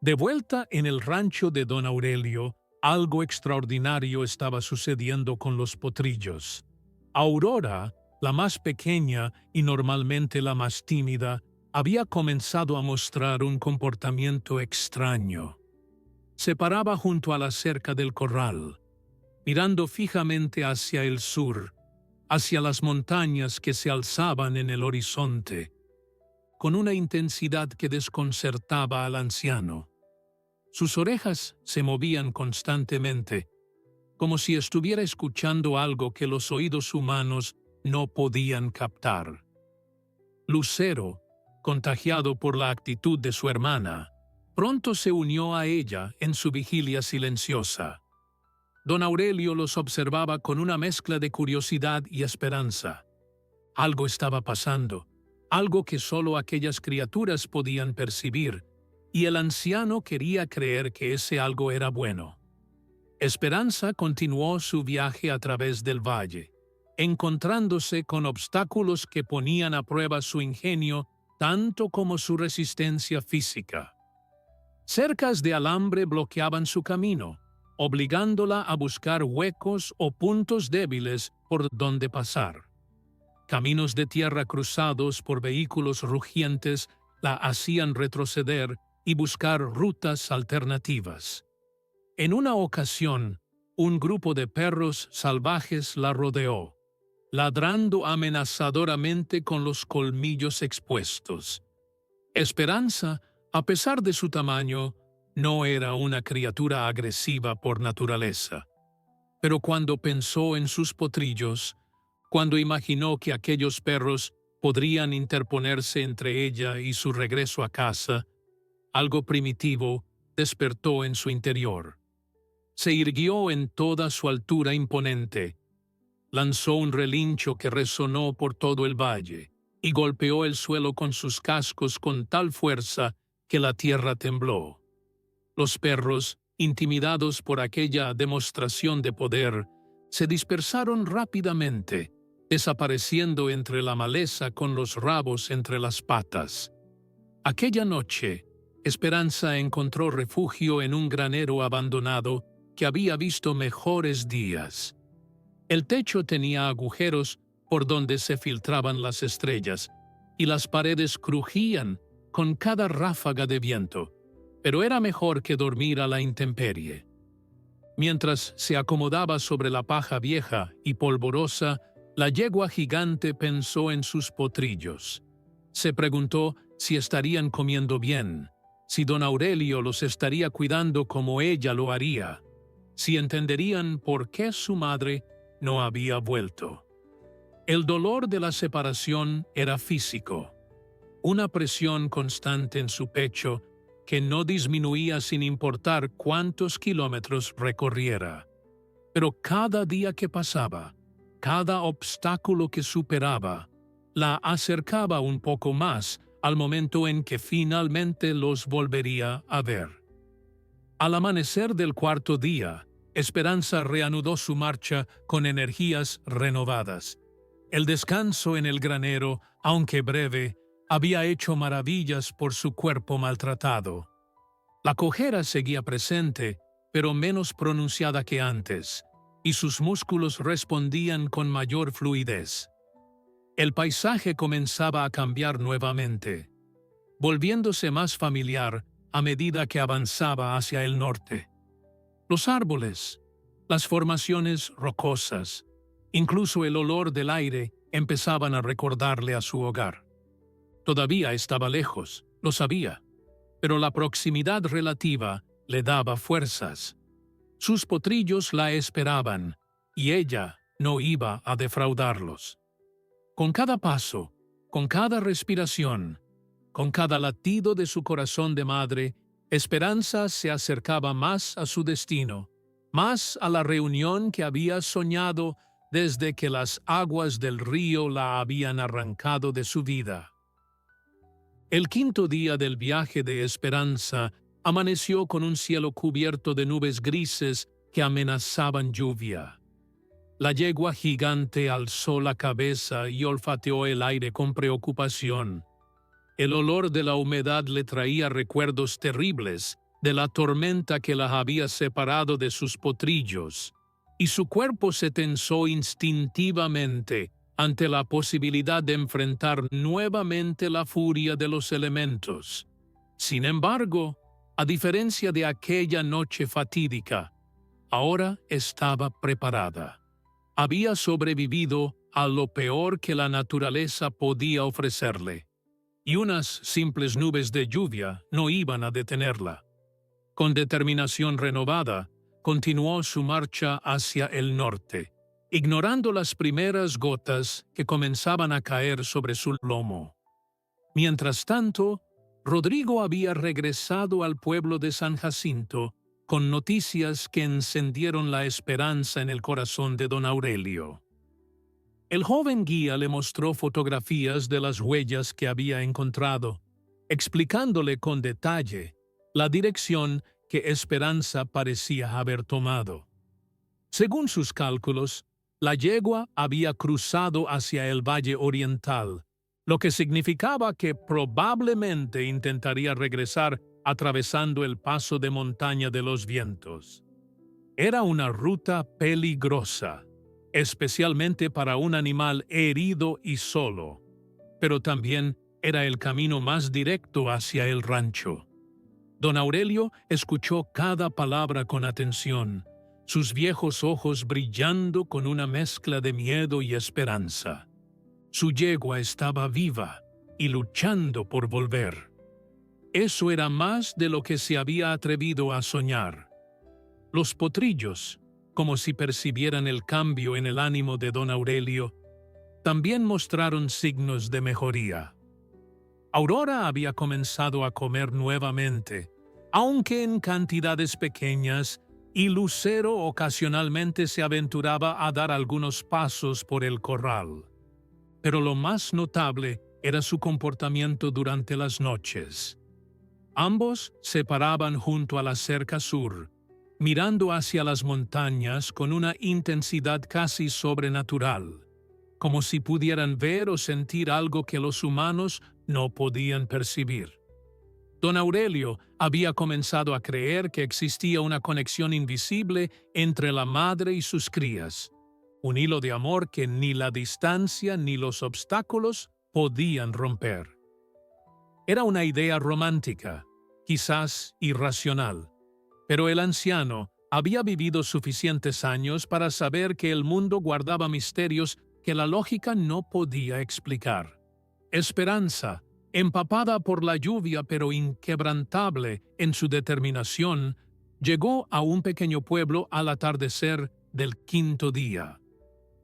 De vuelta en el rancho de don Aurelio, algo extraordinario estaba sucediendo con los potrillos. Aurora, la más pequeña y normalmente la más tímida, había comenzado a mostrar un comportamiento extraño. Se paraba junto a la cerca del corral, mirando fijamente hacia el sur, hacia las montañas que se alzaban en el horizonte, con una intensidad que desconcertaba al anciano. Sus orejas se movían constantemente, como si estuviera escuchando algo que los oídos humanos no podían captar. Lucero, contagiado por la actitud de su hermana, pronto se unió a ella en su vigilia silenciosa. Don Aurelio los observaba con una mezcla de curiosidad y esperanza. Algo estaba pasando, algo que solo aquellas criaturas podían percibir, y el anciano quería creer que ese algo era bueno. Esperanza continuó su viaje a través del valle, encontrándose con obstáculos que ponían a prueba su ingenio tanto como su resistencia física. Cercas de alambre bloqueaban su camino, obligándola a buscar huecos o puntos débiles por donde pasar. Caminos de tierra cruzados por vehículos rugientes la hacían retroceder y buscar rutas alternativas. En una ocasión, un grupo de perros salvajes la rodeó, ladrando amenazadoramente con los colmillos expuestos. Esperanza, a pesar de su tamaño, no era una criatura agresiva por naturaleza. Pero cuando pensó en sus potrillos, cuando imaginó que aquellos perros podrían interponerse entre ella y su regreso a casa, algo primitivo despertó en su interior. Se irguió en toda su altura imponente, lanzó un relincho que resonó por todo el valle y golpeó el suelo con sus cascos con tal fuerza que la tierra tembló. Los perros, intimidados por aquella demostración de poder, se dispersaron rápidamente, desapareciendo entre la maleza con los rabos entre las patas. Aquella noche, Esperanza encontró refugio en un granero abandonado que había visto mejores días. El techo tenía agujeros por donde se filtraban las estrellas, y las paredes crujían con cada ráfaga de viento, pero era mejor que dormir a la intemperie. Mientras se acomodaba sobre la paja vieja y polvorosa, la yegua gigante pensó en sus potrillos. Se preguntó si estarían comiendo bien, si don Aurelio los estaría cuidando como ella lo haría, si entenderían por qué su madre no había vuelto. El dolor de la separación era físico, una presión constante en su pecho que no disminuía sin importar cuántos kilómetros recorriera. Pero cada día que pasaba, cada obstáculo que superaba, la acercaba un poco más al momento en que finalmente los volvería a ver. Al amanecer del 4.º día, Esperanza reanudó su marcha con energías renovadas. El descanso en el granero, aunque breve, había hecho maravillas por su cuerpo maltratado. La cojera seguía presente, pero menos pronunciada que antes, y sus músculos respondían con mayor fluidez. El paisaje comenzaba a cambiar nuevamente, volviéndose más familiar a medida que avanzaba hacia el norte. Los árboles, las formaciones rocosas, incluso el olor del aire empezaban a recordarle a su hogar. Todavía estaba lejos, lo sabía, pero la proximidad relativa le daba fuerzas. Sus potrillos la esperaban, y ella no iba a defraudarlos. Con cada paso, con cada respiración, con cada latido de su corazón de madre, Esperanza se acercaba más a su destino, más a la reunión que había soñado desde que las aguas del río la habían arrancado de su vida. El quinto día del viaje de Esperanza amaneció con un cielo cubierto de nubes grises que amenazaban lluvia. La yegua gigante alzó la cabeza y olfateó el aire con preocupación. El olor de la humedad le traía recuerdos terribles de la tormenta que la había separado de sus potrillos, y su cuerpo se tensó instintivamente ante la posibilidad de enfrentar nuevamente la furia de los elementos. Sin embargo, a diferencia de aquella noche fatídica, ahora estaba preparada. Había sobrevivido a lo peor que la naturaleza podía ofrecerle, y unas simples nubes de lluvia no iban a detenerla. Con determinación renovada, continuó su marcha hacia el norte, ignorando las primeras gotas que comenzaban a caer sobre su lomo. Mientras tanto, Rodrigo había regresado al pueblo de San Jacinto con noticias que encendieron la esperanza en el corazón de don Aurelio. El joven guía le mostró fotografías de las huellas que había encontrado, explicándole con detalle la dirección que Esperanza parecía haber tomado. Según sus cálculos, la yegua había cruzado hacia el valle oriental, lo que significaba que probablemente intentaría regresar atravesando el paso de montaña de los vientos. Era una ruta peligrosa, especialmente para un animal herido y solo, pero también era el camino más directo hacia el rancho. Don Aurelio escuchó cada palabra con atención, sus viejos ojos brillando con una mezcla de miedo y esperanza. Su yegua estaba viva y luchando por volver. Eso era más de lo que se había atrevido a soñar. Los potrillos, como si percibieran el cambio en el ánimo de don Aurelio, también mostraron signos de mejoría. Aurora había comenzado a comer nuevamente, aunque en cantidades pequeñas, y Lucero ocasionalmente se aventuraba a dar algunos pasos por el corral. Pero lo más notable era su comportamiento durante las noches. Ambos se paraban junto a la cerca sur, mirando hacia las montañas con una intensidad casi sobrenatural, como si pudieran ver o sentir algo que los humanos no podían percibir. Don Aurelio había comenzado a creer que existía una conexión invisible entre la madre y sus crías, un hilo de amor que ni la distancia ni los obstáculos podían romper. Era una idea romántica, quizás irracional, pero el anciano había vivido suficientes años para saber que el mundo guardaba misterios que la lógica no podía explicar. Esperanza, empapada por la lluvia pero inquebrantable en su determinación, llegó a un pequeño pueblo al atardecer del quinto día.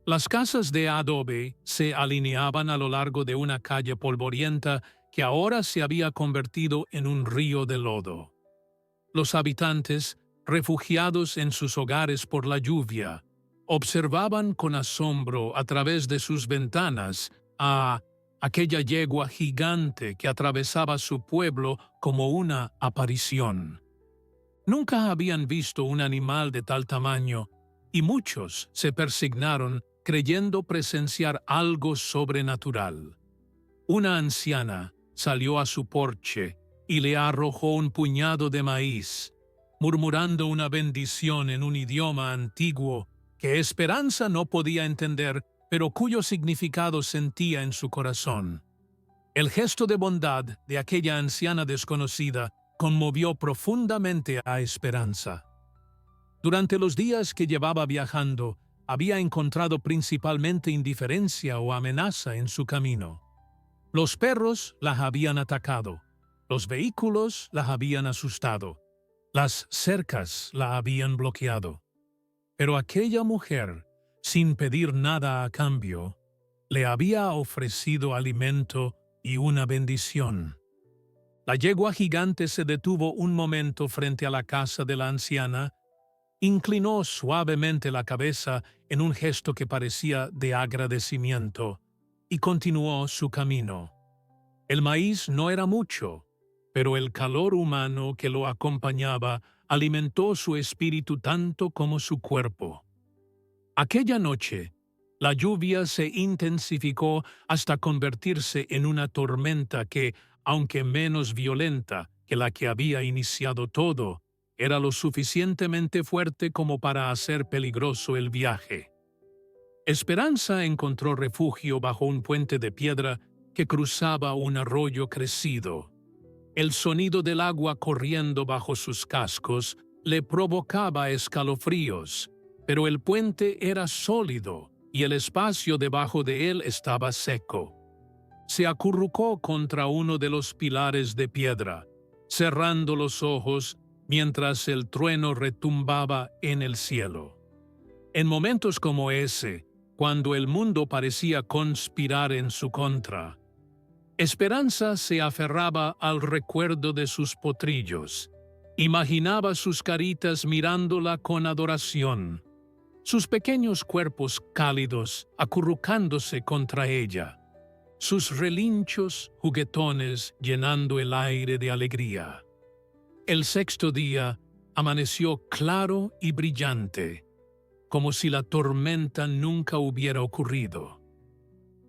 Las casas de adobe se alineaban a lo largo de una calle polvorienta que ahora se había convertido en un río de lodo. Los habitantes, refugiados en sus hogares por la lluvia, observaban con asombro a través de sus ventanas a aquella yegua gigante que atravesaba su pueblo como una aparición. Nunca habían visto un animal de tal tamaño, y muchos se persignaron creyendo presenciar algo sobrenatural. Una anciana salió a su porche y le arrojó un puñado de maíz, murmurando una bendición en un idioma antiguo que Esperanza no podía entender, pero cuyo significado sentía en su corazón. El gesto de bondad de aquella anciana desconocida conmovió profundamente a Esperanza. Durante los días que llevaba viajando, había encontrado principalmente indiferencia o amenaza en su camino. Los perros la habían atacado, los vehículos la habían asustado, las cercas la habían bloqueado. Pero aquella mujer, sin pedir nada a cambio, le había ofrecido alimento y una bendición. La yegua gigante se detuvo un momento frente a la casa de la anciana, inclinó suavemente la cabeza en un gesto que parecía de agradecimiento y continuó su camino. El maíz no era mucho, pero el calor humano que lo acompañaba alimentó su espíritu tanto como su cuerpo. Aquella noche, la lluvia se intensificó hasta convertirse en una tormenta que, aunque menos violenta que la que había iniciado todo, era lo suficientemente fuerte como para hacer peligroso el viaje. Esperanza encontró refugio bajo un puente de piedra que cruzaba un arroyo crecido. El sonido del agua corriendo bajo sus cascos le provocaba escalofríos, pero el puente era sólido y el espacio debajo de él estaba seco. Se acurrucó contra uno de los pilares de piedra, cerrando los ojos mientras el trueno retumbaba en el cielo. En momentos como ese, cuando el mundo parecía conspirar en su contra, Esperanza se aferraba al recuerdo de sus potrillos, imaginaba sus caritas mirándola con adoración, sus pequeños cuerpos cálidos acurrucándose contra ella, sus relinchos juguetones llenando el aire de alegría. El sexto día amaneció claro y brillante, como si la tormenta nunca hubiera ocurrido.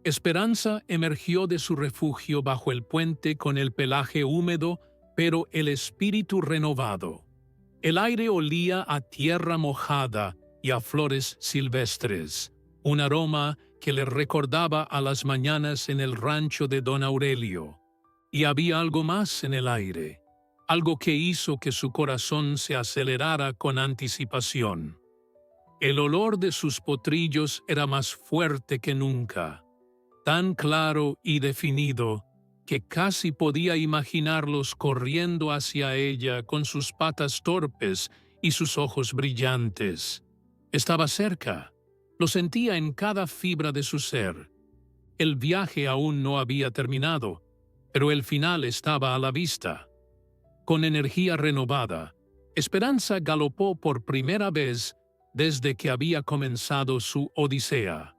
Esperanza emergió de su refugio bajo el puente con el pelaje húmedo, pero el espíritu renovado. El aire olía a tierra mojada y a flores silvestres, un aroma que le recordaba a las mañanas en el rancho de don Aurelio. Y había algo más en el aire, algo que hizo que su corazón se acelerara con anticipación. El olor de sus potrillos era más fuerte que nunca, tan claro y definido que casi podía imaginarlos corriendo hacia ella con sus patas torpes y sus ojos brillantes. Estaba cerca, lo sentía en cada fibra de su ser. El viaje aún no había terminado, pero el final estaba a la vista. Con energía renovada, Esperanza galopó por primera vez desde que había comenzado su odisea.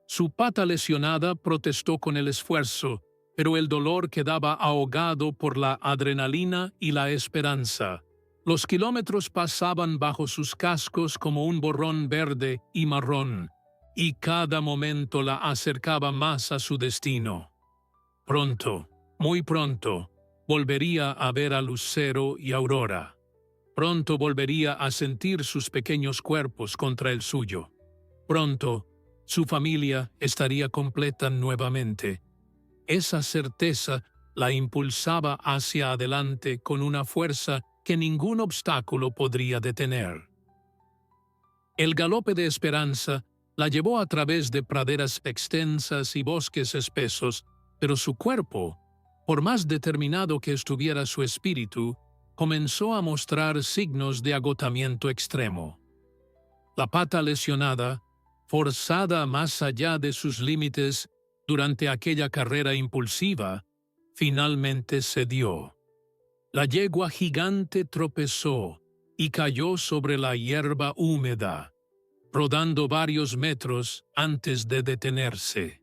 Su pata lesionada protestó con el esfuerzo, pero el dolor quedaba ahogado por la adrenalina y la esperanza. Los kilómetros pasaban bajo sus cascos como un borrón verde y marrón, y cada momento la acercaba más a su destino. Pronto, muy pronto, volvería a ver a Lucero y Aurora. Pronto volvería a sentir sus pequeños cuerpos contra el suyo. Pronto, su familia estaría completa nuevamente. Esa certeza la impulsaba hacia adelante con una fuerza que ningún obstáculo podría detener. El galope de Esperanza la llevó a través de praderas extensas y bosques espesos, pero su cuerpo, por más determinado que estuviera su espíritu, comenzó a mostrar signos de agotamiento extremo. La pata lesionada, forzada más allá de sus límites durante aquella carrera impulsiva, finalmente cedió. La yegua gigante tropezó y cayó sobre la hierba húmeda, rodando varios metros antes de detenerse.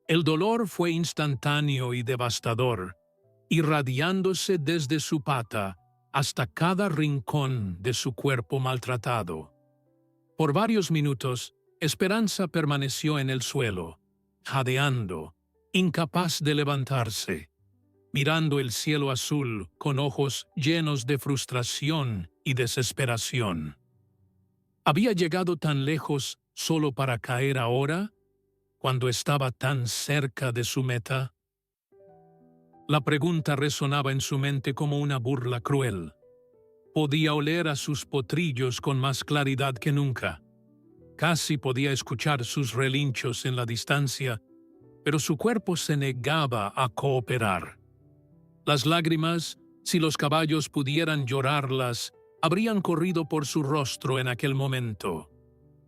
El dolor fue instantáneo y devastador, irradiándose desde su pata hasta cada rincón de su cuerpo maltratado. Por varios minutos, Esperanza permaneció en el suelo, jadeando, incapaz de levantarse, mirando el cielo azul con ojos llenos de frustración y desesperación. ¿Había llegado tan lejos solo para caer ahora, cuando estaba tan cerca de su meta? La pregunta resonaba en su mente como una burla cruel. Podía oler a sus potrillos con más claridad que nunca. Casi podía escuchar sus relinchos en la distancia, pero su cuerpo se negaba a cooperar. Las lágrimas, si los caballos pudieran llorarlas, habrían corrido por su rostro en aquel momento.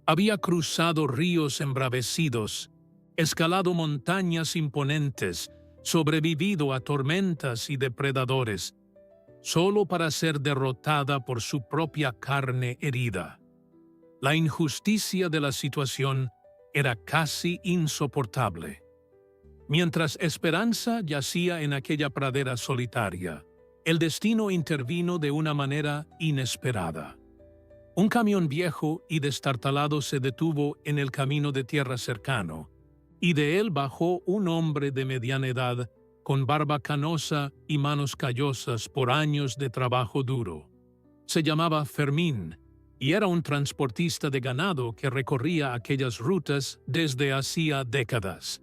Había cruzado ríos embravecidos, escalado montañas imponentes, sobrevivido a tormentas y depredadores, solo para ser derrotada por su propia carne herida. La injusticia de la situación era casi insoportable. Mientras Esperanza yacía en aquella pradera solitaria, el destino intervino de una manera inesperada. Un camión viejo y destartalado se detuvo en el camino de tierra cercano, y de él bajó un hombre de mediana edad, con barba canosa y manos callosas por años de trabajo duro. Se llamaba Fermín, y era un transportista de ganado que recorría aquellas rutas desde hacía décadas.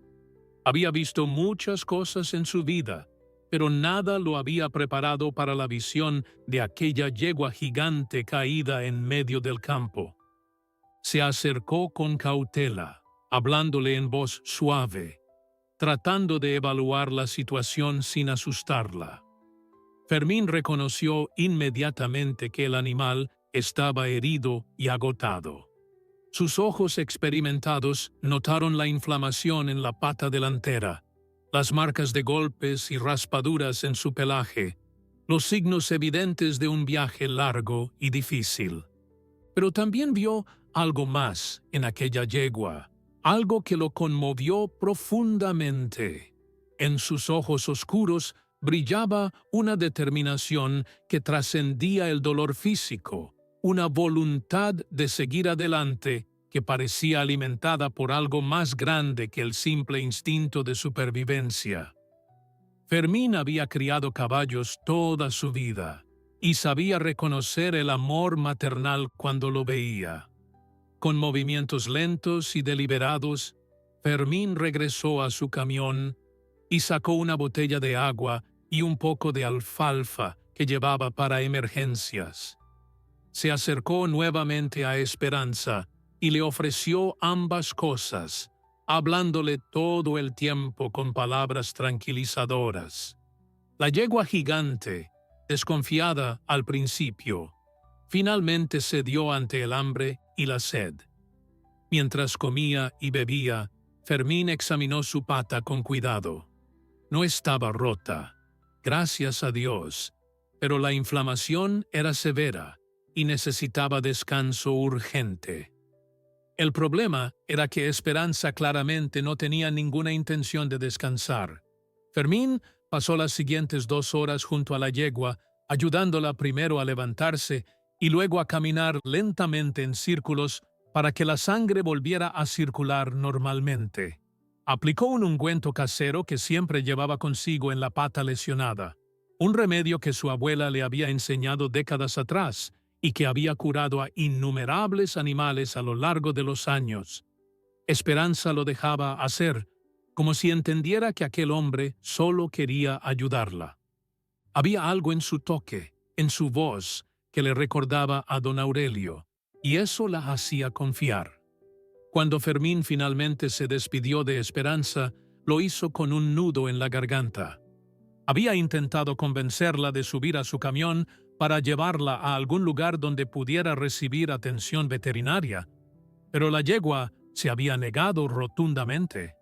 Había visto muchas cosas en su vida, pero nada lo había preparado para la visión de aquella yegua gigante caída en medio del campo. Se acercó con cautela, hablándole en voz suave, tratando de evaluar la situación sin asustarla. Fermín reconoció inmediatamente que el animal estaba herido y agotado. Sus ojos experimentados notaron la inflamación en la pata delantera, las marcas de golpes y raspaduras en su pelaje, los signos evidentes de un viaje largo y difícil. Pero también vio algo más en aquella yegua, algo que lo conmovió profundamente. En sus ojos oscuros brillaba una determinación que trascendía el dolor físico, una voluntad de seguir adelante que parecía alimentada por algo más grande que el simple instinto de supervivencia. Fermín había criado caballos toda su vida y sabía reconocer el amor maternal cuando lo veía. Con movimientos lentos y deliberados, Fermín regresó a su camión y sacó una botella de agua y un poco de alfalfa que llevaba para emergencias. Se acercó nuevamente a Esperanza y le ofreció ambas cosas, hablándole todo el tiempo con palabras tranquilizadoras. La yegua gigante, desconfiada al principio, finalmente cedió ante el hambre y la sed. Mientras comía y bebía, Fermín examinó su pata con cuidado. No estaba rota, gracias a Dios, pero la inflamación era severa y necesitaba descanso urgente. El problema era que Esperanza claramente no tenía ninguna intención de descansar. Fermín pasó las siguientes 2 horas junto a la yegua, ayudándola primero a levantarse y luego a caminar lentamente en círculos para que la sangre volviera a circular normalmente. Aplicó un ungüento casero que siempre llevaba consigo en la pata lesionada, un remedio que su abuela le había enseñado décadas atrás y que había curado a innumerables animales a lo largo de los años. Esperanza lo dejaba hacer, como si entendiera que aquel hombre solo quería ayudarla. Había algo en su toque, en su voz, que le recordaba a don Aurelio, y eso la hacía confiar. Cuando Fermín finalmente se despidió de Esperanza, lo hizo con un nudo en la garganta. Había intentado convencerla de subir a su camión para llevarla a algún lugar donde pudiera recibir atención veterinaria, pero la yegua se había negado rotundamente.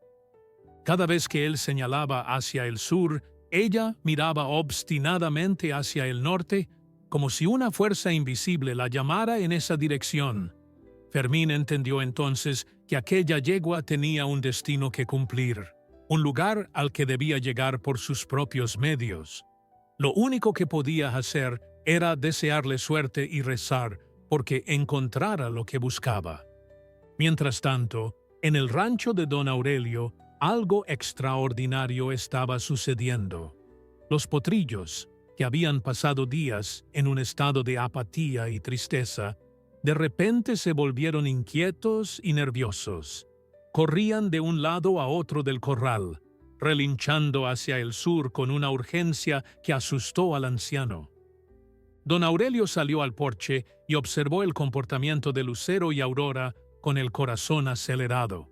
Cada vez que él señalaba hacia el sur, ella miraba obstinadamente hacia el norte, como si una fuerza invisible la llamara en esa dirección. Fermín entendió entonces que aquella yegua tenía un destino que cumplir, un lugar al que debía llegar por sus propios medios. Lo único que podía hacer Era desearle suerte y rezar porque encontrara lo que buscaba. Mientras tanto, en el rancho de don Aurelio, algo extraordinario estaba sucediendo. Los potrillos, que habían pasado días en un estado de apatía y tristeza, de repente se volvieron inquietos y nerviosos. Corrían de un lado a otro del corral, relinchando hacia el sur con una urgencia que asustó al anciano. Don Aurelio salió al porche y observó el comportamiento de Lucero y Aurora con el corazón acelerado.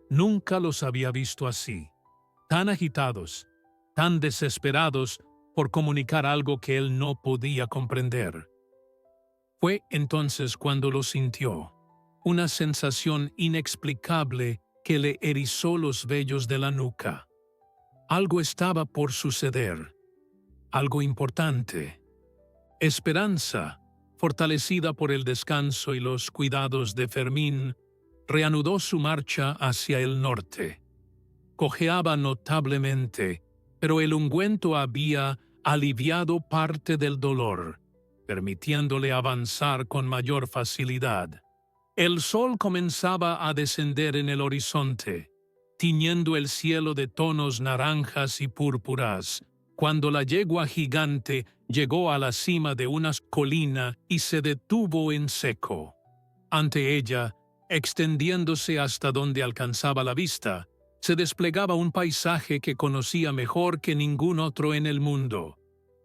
Nunca los había visto así, tan agitados, tan desesperados por comunicar algo que él no podía comprender. Fue entonces cuando lo sintió, una sensación inexplicable que le erizó los vellos de la nuca. Algo estaba por suceder, algo importante. Esperanza, fortalecida por el descanso y los cuidados de Fermín, reanudó su marcha hacia el norte. Cojeaba notablemente, pero el ungüento había aliviado parte del dolor, permitiéndole avanzar con mayor facilidad. El sol comenzaba a descender en el horizonte, tiñendo el cielo de tonos naranjas y púrpuras, cuando la yegua gigante llegó a la cima de una colina y se detuvo en seco. Ante ella, extendiéndose hasta donde alcanzaba la vista, se desplegaba un paisaje que conocía mejor que ningún otro en el mundo.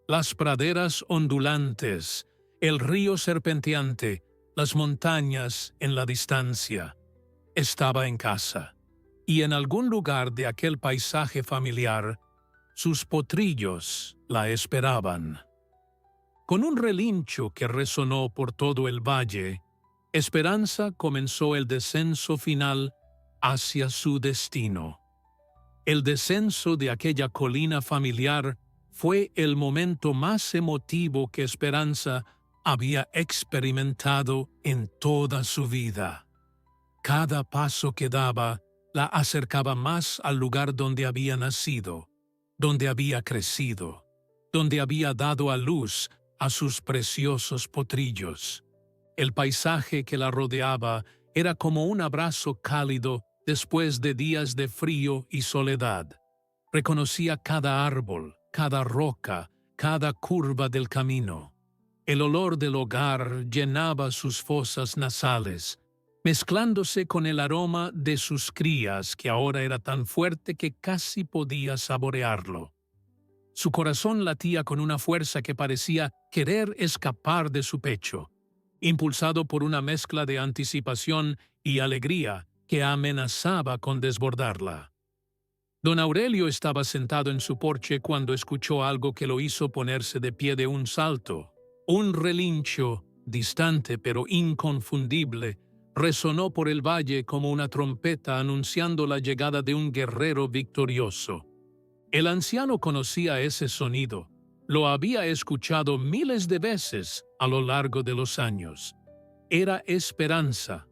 Las praderas ondulantes, el río serpenteante, las montañas en la distancia. Estaba en casa, y en algún lugar de aquel paisaje familiar, sus potrillos la esperaban. Con un relincho que resonó por todo el valle, Esperanza comenzó el descenso final hacia su destino. El descenso de aquella colina familiar fue el momento más emotivo que Esperanza había experimentado en toda su vida. Cada paso que daba la acercaba más al lugar donde había nacido, donde había crecido, donde había dado a luz a sus preciosos potrillos. El paisaje que la rodeaba era como un abrazo cálido después de días de frío y soledad. Reconocía cada árbol, cada roca, cada curva del camino. El olor del hogar llenaba sus fosas nasales, mezclándose con el aroma de sus crías que ahora era tan fuerte que casi podía saborearlo. Su corazón latía con una fuerza que parecía querer escapar de su pecho, impulsado por una mezcla de anticipación y alegría que amenazaba con desbordarla. Don Aurelio estaba sentado en su porche cuando escuchó algo que lo hizo ponerse de pie de un salto. Un relincho, distante pero inconfundible, resonó por el valle como una trompeta anunciando la llegada de un guerrero victorioso. El anciano conocía ese sonido. Lo había escuchado miles de veces a lo largo de los años. Era Esperanza.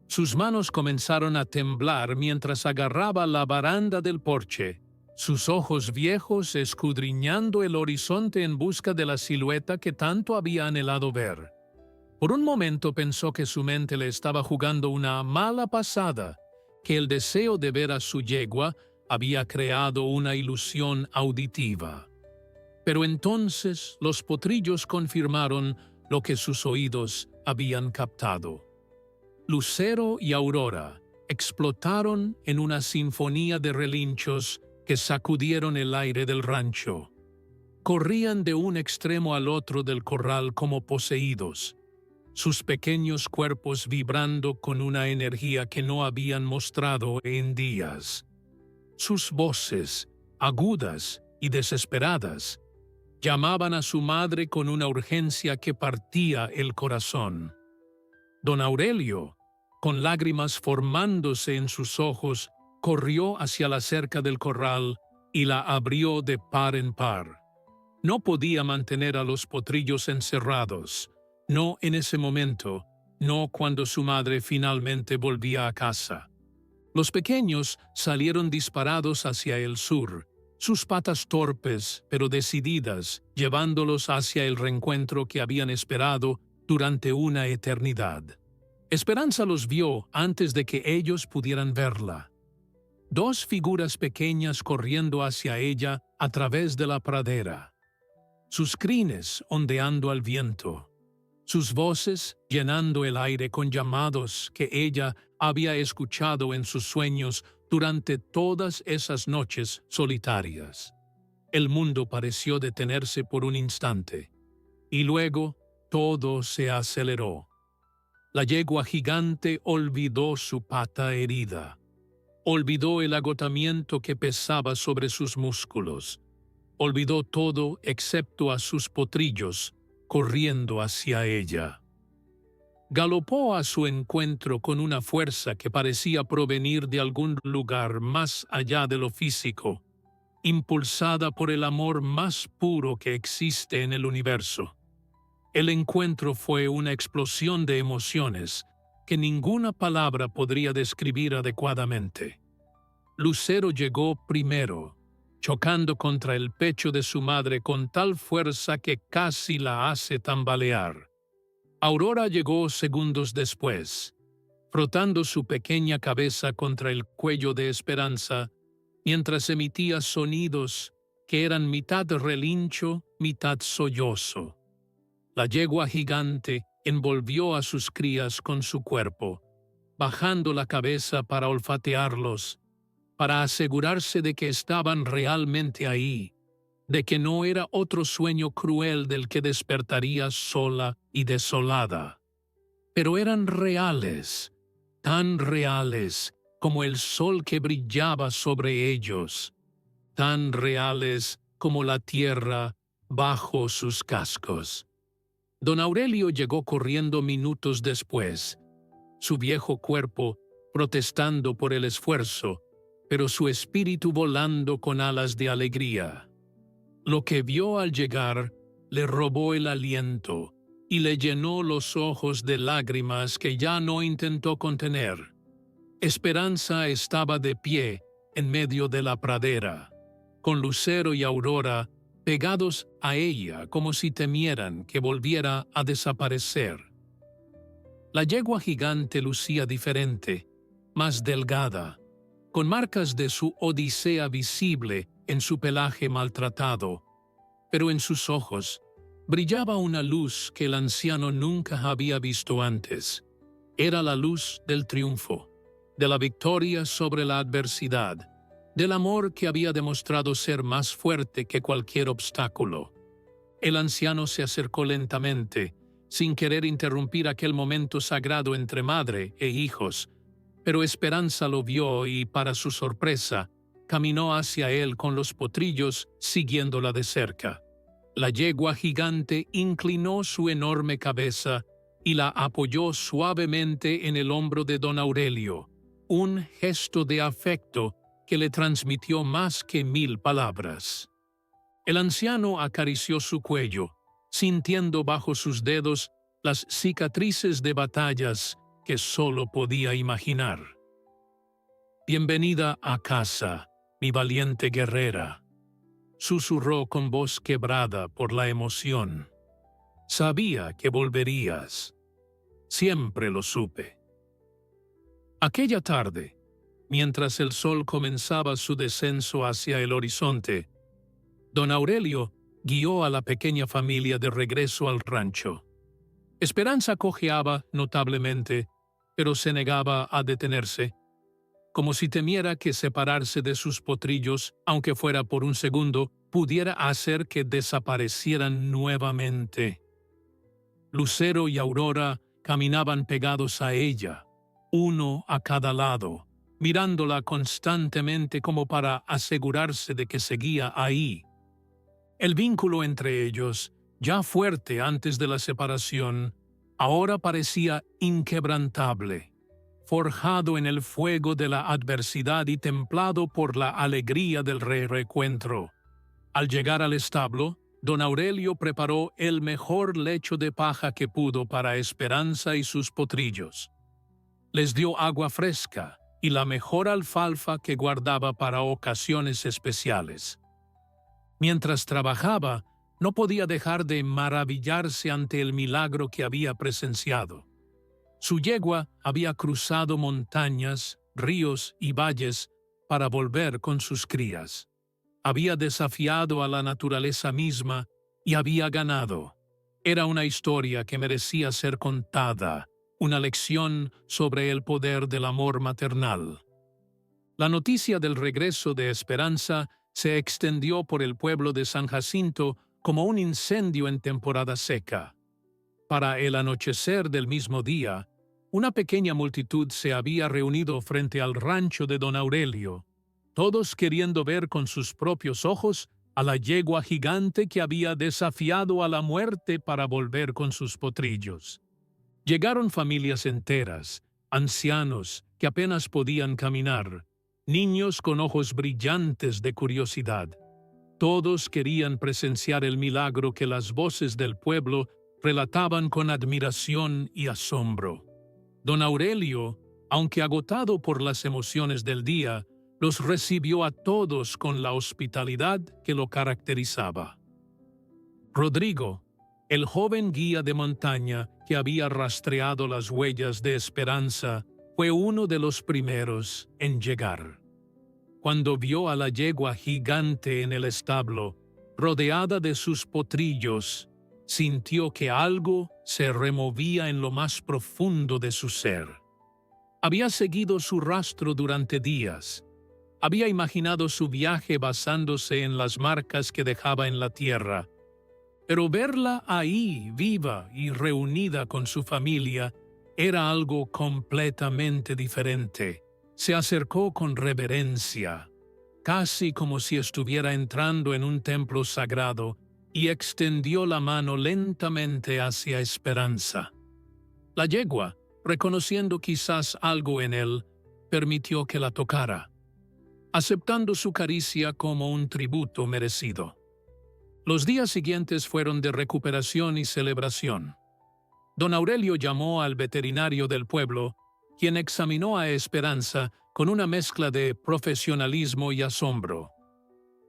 Sus manos comenzaron a temblar mientras agarraba la baranda del porche, sus ojos viejos escudriñando el horizonte en busca de la silueta que tanto había anhelado ver. Por un momento pensó que su mente le estaba jugando una mala pasada, que el deseo de ver a su yegua había creado una ilusión auditiva. Pero entonces los potrillos confirmaron lo que sus oídos habían captado. Lucero y Aurora explotaron en una sinfonía de relinchos que sacudieron el aire del rancho. Corrían de un extremo al otro del corral como poseídos, sus pequeños cuerpos vibrando con una energía que no habían mostrado en días. Sus voces, agudas y desesperadas, llamaban a su madre con una urgencia que partía el corazón. Don Aurelio, con lágrimas formándose en sus ojos, corrió hacia la cerca del corral y la abrió de par en par. No podía mantener a los potrillos encerrados, no en ese momento, no cuando su madre finalmente volvía a casa. Los pequeños salieron disparados hacia el sur, sus patas torpes pero decididas, llevándolos hacia el reencuentro que habían esperado durante una eternidad. Esperanza los vio antes de que ellos pudieran verla. Dos figuras pequeñas corriendo hacia ella a través de la pradera, sus crines ondeando al viento, sus voces llenando el aire con llamados que ella había escuchado en sus sueños durante todas esas noches solitarias. El mundo pareció detenerse por un instante, y luego todo se aceleró. La yegua gigante olvidó su pata herida, olvidó el agotamiento que pesaba sobre sus músculos, olvidó todo excepto a sus potrillos corriendo hacia ella. Galopó a su encuentro con una fuerza que parecía provenir de algún lugar más allá de lo físico, impulsada por el amor más puro que existe en el universo. El encuentro fue una explosión de emociones que ninguna palabra podría describir adecuadamente. Lucero llegó primero, chocando contra el pecho de su madre con tal fuerza que casi la hace tambalear. Aurora llegó segundos después, frotando su pequeña cabeza contra el cuello de Esperanza, mientras emitía sonidos que eran mitad relincho, mitad sollozo. La yegua gigante envolvió a sus crías con su cuerpo, bajando la cabeza para olfatearlos, para asegurarse de que estaban realmente ahí, de que no era otro sueño cruel del que despertaría sola y desolada. Pero eran reales, tan reales como el sol que brillaba sobre ellos, tan reales como la tierra bajo sus cascos. Don Aurelio llegó corriendo minutos después, su viejo cuerpo protestando por el esfuerzo, pero su espíritu volando con alas de alegría. Lo que vio al llegar le robó el aliento y le llenó los ojos de lágrimas que ya no intentó contener. Esperanza estaba de pie en medio de la pradera, con Lucero y Aurora pegados a ella como si temieran que volviera a desaparecer. La yegua gigante lucía diferente, más delgada, con marcas de su odisea visible en su pelaje maltratado, pero en sus ojos brillaba una luz que el anciano nunca había visto antes. Era la luz del triunfo, de la victoria sobre la adversidad, del amor que había demostrado ser más fuerte que cualquier obstáculo. El anciano se acercó lentamente, sin querer interrumpir aquel momento sagrado entre madre e hijos, pero Esperanza lo vio y, para su sorpresa, caminó hacia él con los potrillos siguiéndola de cerca. La yegua gigante inclinó su enorme cabeza y la apoyó suavemente en el hombro de don Aurelio, un gesto de afecto que le transmitió más que 1000 palabras. El anciano acarició su cuello, sintiendo bajo sus dedos las cicatrices de batallas que solo podía imaginar. «Bienvenida a casa, mi valiente guerrera», susurró con voz quebrada por la emoción. «Sabía que volverías. Siempre lo supe». Aquella tarde, mientras el sol comenzaba su descenso hacia el horizonte, don Aurelio guió a la pequeña familia de regreso al rancho. Esperanza cojeaba notablemente, pero se negaba a detenerse, como si temiera que separarse de sus potrillos, aunque fuera por un segundo, pudiera hacer que desaparecieran nuevamente. Lucero y Aurora caminaban pegados a ella, uno a cada lado, mirándola constantemente como para asegurarse de que seguía ahí. El vínculo entre ellos, ya fuerte antes de la separación, ahora parecía inquebrantable, forjado en el fuego de la adversidad y templado por la alegría del reencuentro. Al llegar al establo, don Aurelio preparó el mejor lecho de paja que pudo para Esperanza y sus potrillos. Les dio agua fresca y la mejor alfalfa que guardaba para ocasiones especiales. Mientras trabajaba, no podía dejar de maravillarse ante el milagro que había presenciado. Su yegua había cruzado montañas, ríos y valles para volver con sus crías. Había desafiado a la naturaleza misma y había ganado. Era una historia que merecía ser contada, una lección sobre el poder del amor maternal. La noticia del regreso de Esperanza se extendió por el pueblo de San Jacinto como un incendio en temporada seca. Para el anochecer del mismo día, una pequeña multitud se había reunido frente al rancho de don Aurelio, todos queriendo ver con sus propios ojos a la yegua gigante que había desafiado a la muerte para volver con sus potrillos. Llegaron familias enteras, ancianos que apenas podían caminar, niños con ojos brillantes de curiosidad. Todos querían presenciar el milagro que las voces del pueblo relataban con admiración y asombro. Don Aurelio, aunque agotado por las emociones del día, los recibió a todos con la hospitalidad que lo caracterizaba. Rodrigo, el joven guía de montaña que había rastreado las huellas de Esperanza, fue uno de los primeros en llegar. Cuando vio a la yegua gigante en el establo, rodeada de sus potrillos, sintió que algo se removía en lo más profundo de su ser. Había seguido su rastro durante días. Había imaginado su viaje basándose en las marcas que dejaba en la tierra. Pero verla ahí, viva y reunida con su familia, era algo completamente diferente. Se acercó con reverencia, casi como si estuviera entrando en un templo sagrado, y extendió la mano lentamente hacia Esperanza. La yegua, reconociendo quizás algo en él, permitió que la tocara, aceptando su caricia como un tributo merecido. Los días siguientes fueron de recuperación y celebración. Don Aurelio llamó al veterinario del pueblo, quien examinó a Esperanza con una mezcla de profesionalismo y asombro.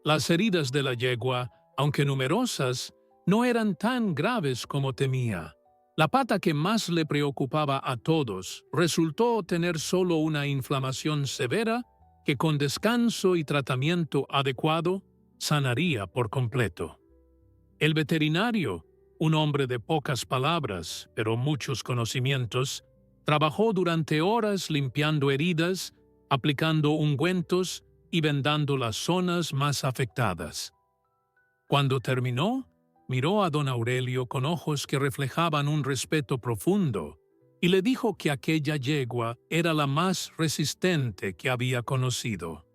Las heridas de la yegua, aunque numerosas, no eran tan graves como temía. La pata que más le preocupaba a todos resultó tener solo una inflamación severa que con descanso y tratamiento adecuado sanaría por completo. El veterinario, un hombre de pocas palabras, pero muchos conocimientos, trabajó durante horas limpiando heridas, aplicando ungüentos y vendando las zonas más afectadas. Cuando terminó, miró a don Aurelio con ojos que reflejaban un respeto profundo y le dijo que aquella yegua era la más resistente que había conocido.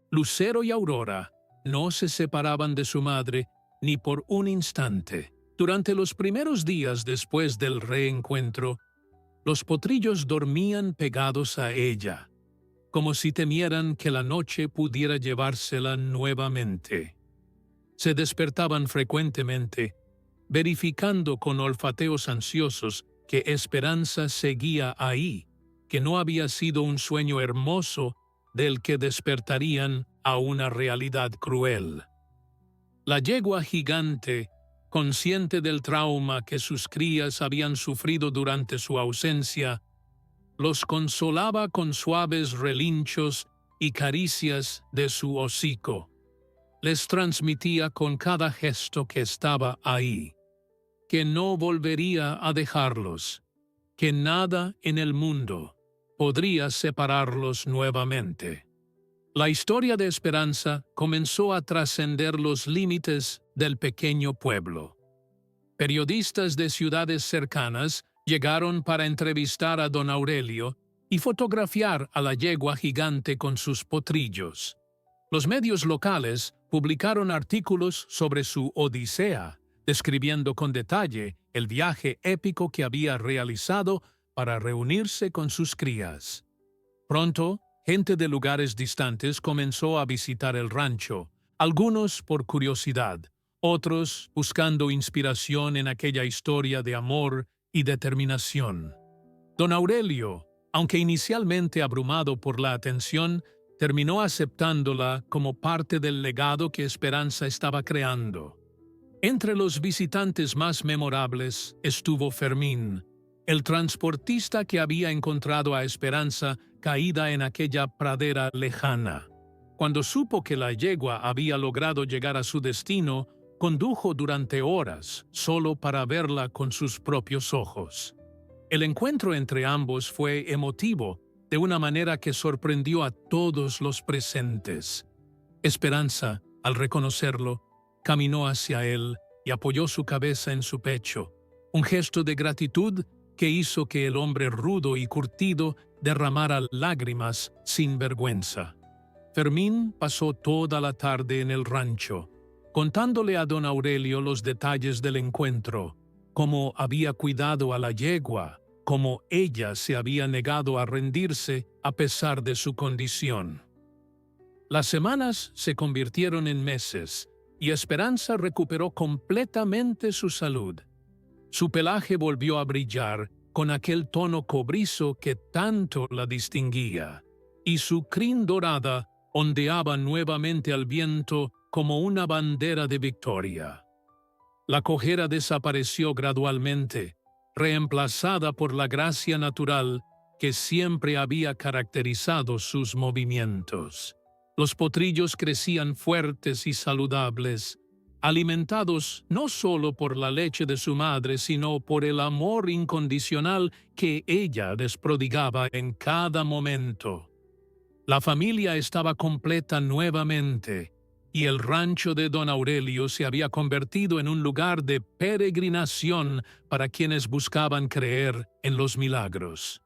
Lucero y Aurora no se separaban de su madre ni por un instante. Durante los primeros días después del reencuentro, los potrillos dormían pegados a ella, como si temieran que la noche pudiera llevársela nuevamente. Se despertaban frecuentemente, verificando con olfateos ansiosos que Esperanza seguía ahí, que no había sido un sueño hermoso del que despertarían a una realidad cruel. La yegua gigante, consciente del trauma que sus crías habían sufrido durante su ausencia, los consolaba con suaves relinchos y caricias de su hocico. Les transmitía con cada gesto que estaba ahí, que no volvería a dejarlos, que nada en el mundo podría separarlos nuevamente. La historia de Esperanza comenzó a trascender los límites del pequeño pueblo. Periodistas de ciudades cercanas llegaron para entrevistar a don Aurelio y fotografiar a la yegua gigante con sus potrillos. Los medios locales publicaron artículos sobre su odisea, describiendo con detalle el viaje épico que había realizado para reunirse con sus crías. Pronto, gente de lugares distantes comenzó a visitar el rancho, algunos por curiosidad, otros buscando inspiración en aquella historia de amor y determinación. Don Aurelio, aunque inicialmente abrumado por la atención, terminó aceptándola como parte del legado que Esperanza estaba creando. Entre los visitantes más memorables estuvo Fermín, el transportista que había encontrado a Esperanza caída en aquella pradera lejana. Cuando supo que la yegua había logrado llegar a su destino, condujo durante horas solo para verla con sus propios ojos. El encuentro entre ambos fue emotivo, de una manera que sorprendió a todos los presentes. Esperanza, al reconocerlo, caminó hacia él y apoyó su cabeza en su pecho, un gesto de gratitud que hizo que el hombre rudo y curtido derramara lágrimas sin vergüenza. Fermín pasó toda la tarde en el rancho, contándole a don Aurelio los detalles del encuentro, cómo había cuidado a la yegua, cómo ella se había negado a rendirse a pesar de su condición. Las semanas se convirtieron en meses y Esperanza recuperó completamente su salud. Su pelaje volvió a brillar con aquel tono cobrizo que tanto la distinguía, y su crin dorada ondeaba nuevamente al viento como una bandera de victoria. La cojera desapareció gradualmente, reemplazada por la gracia natural que siempre había caracterizado sus movimientos. Los potrillos crecían fuertes y saludables, alimentados no solo por la leche de su madre, sino por el amor incondicional que ella les prodigaba en cada momento. La familia estaba completa nuevamente, y el rancho de don Aurelio se había convertido en un lugar de peregrinación para quienes buscaban creer en los milagros.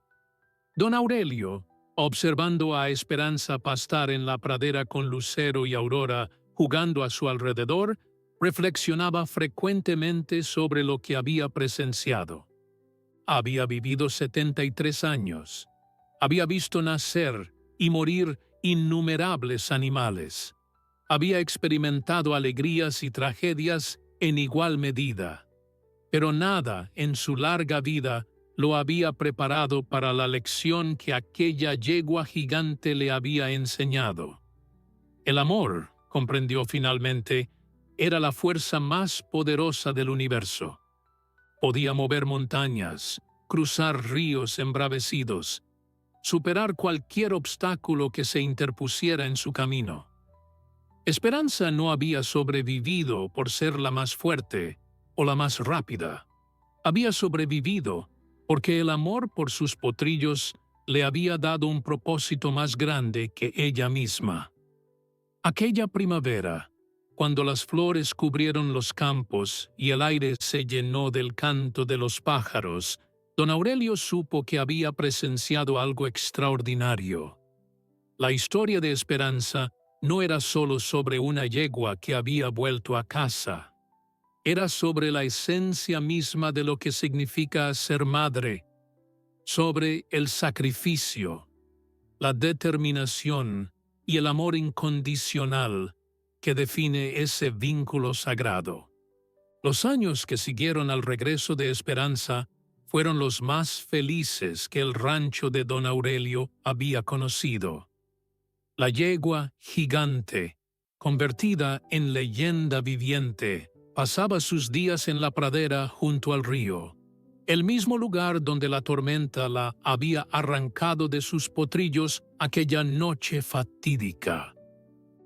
Don Aurelio, observando a Esperanza pastar en la pradera con Lucero y Aurora jugando a su alrededor, reflexionaba frecuentemente sobre lo que había presenciado. Había vivido 73 años. Había visto nacer y morir innumerables animales. Había experimentado alegrías y tragedias en igual medida, pero nada en su larga vida lo había preparado para la lección que aquella yegua gigante le había enseñado. El amor, comprendió finalmente, era la fuerza más poderosa del universo. Podía mover montañas, cruzar ríos embravecidos, superar cualquier obstáculo que se interpusiera en su camino. Esperanza no había sobrevivido por ser la más fuerte o la más rápida. Había sobrevivido porque el amor por sus potrillos le había dado un propósito más grande que ella misma. Aquella primavera, cuando las flores cubrieron los campos y el aire se llenó del canto de los pájaros, don Aurelio supo que había presenciado algo extraordinario. La historia de Esperanza no era solo sobre una yegua que había vuelto a casa. Era sobre la esencia misma de lo que significa ser madre, sobre el sacrificio, la determinación y el amor incondicional que define ese vínculo sagrado. Los años que siguieron al regreso de Esperanza fueron los más felices que el rancho de don Aurelio había conocido. La yegua gigante, convertida en leyenda viviente, pasaba sus días en la pradera junto al río, el mismo lugar donde la tormenta la había arrancado de sus potrillos aquella noche fatídica.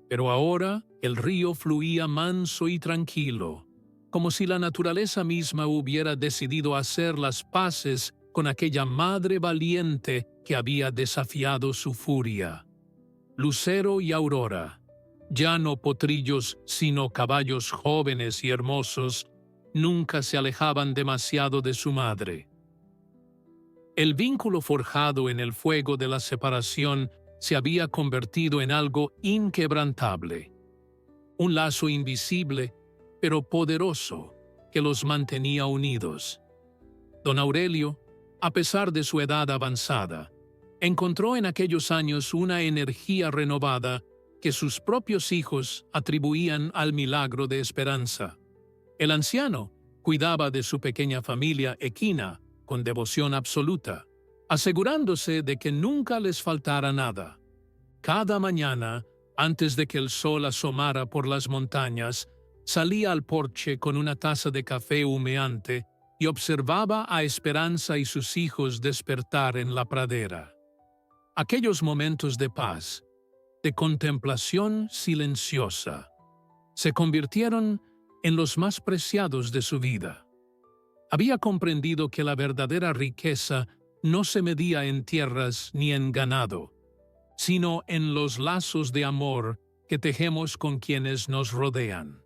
Pero ahora el río fluía manso y tranquilo, como si la naturaleza misma hubiera decidido hacer las paces con aquella madre valiente que había desafiado su furia. Lucero y Aurora, ya no potrillos sino caballos jóvenes y hermosos, nunca se alejaban demasiado de su madre. El vínculo forjado en el fuego de la separación se había convertido en algo inquebrantable, un lazo invisible pero poderoso que los mantenía unidos. Don Aurelio, a pesar de su edad avanzada, encontró en aquellos años una energía renovada que sus propios hijos atribuían al milagro de Esperanza. El anciano cuidaba de su pequeña familia equina con devoción absoluta, asegurándose de que nunca les faltara nada. Cada mañana, antes de que el sol asomara por las montañas, salía al porche con una taza de café humeante y observaba a Esperanza y sus hijos despertar en la pradera. Aquellos momentos de paz, de contemplación silenciosa, se convirtieron en los más preciados de su vida. Había comprendido que la verdadera riqueza no se medía en tierras ni en ganado, sino en los lazos de amor que tejemos con quienes nos rodean.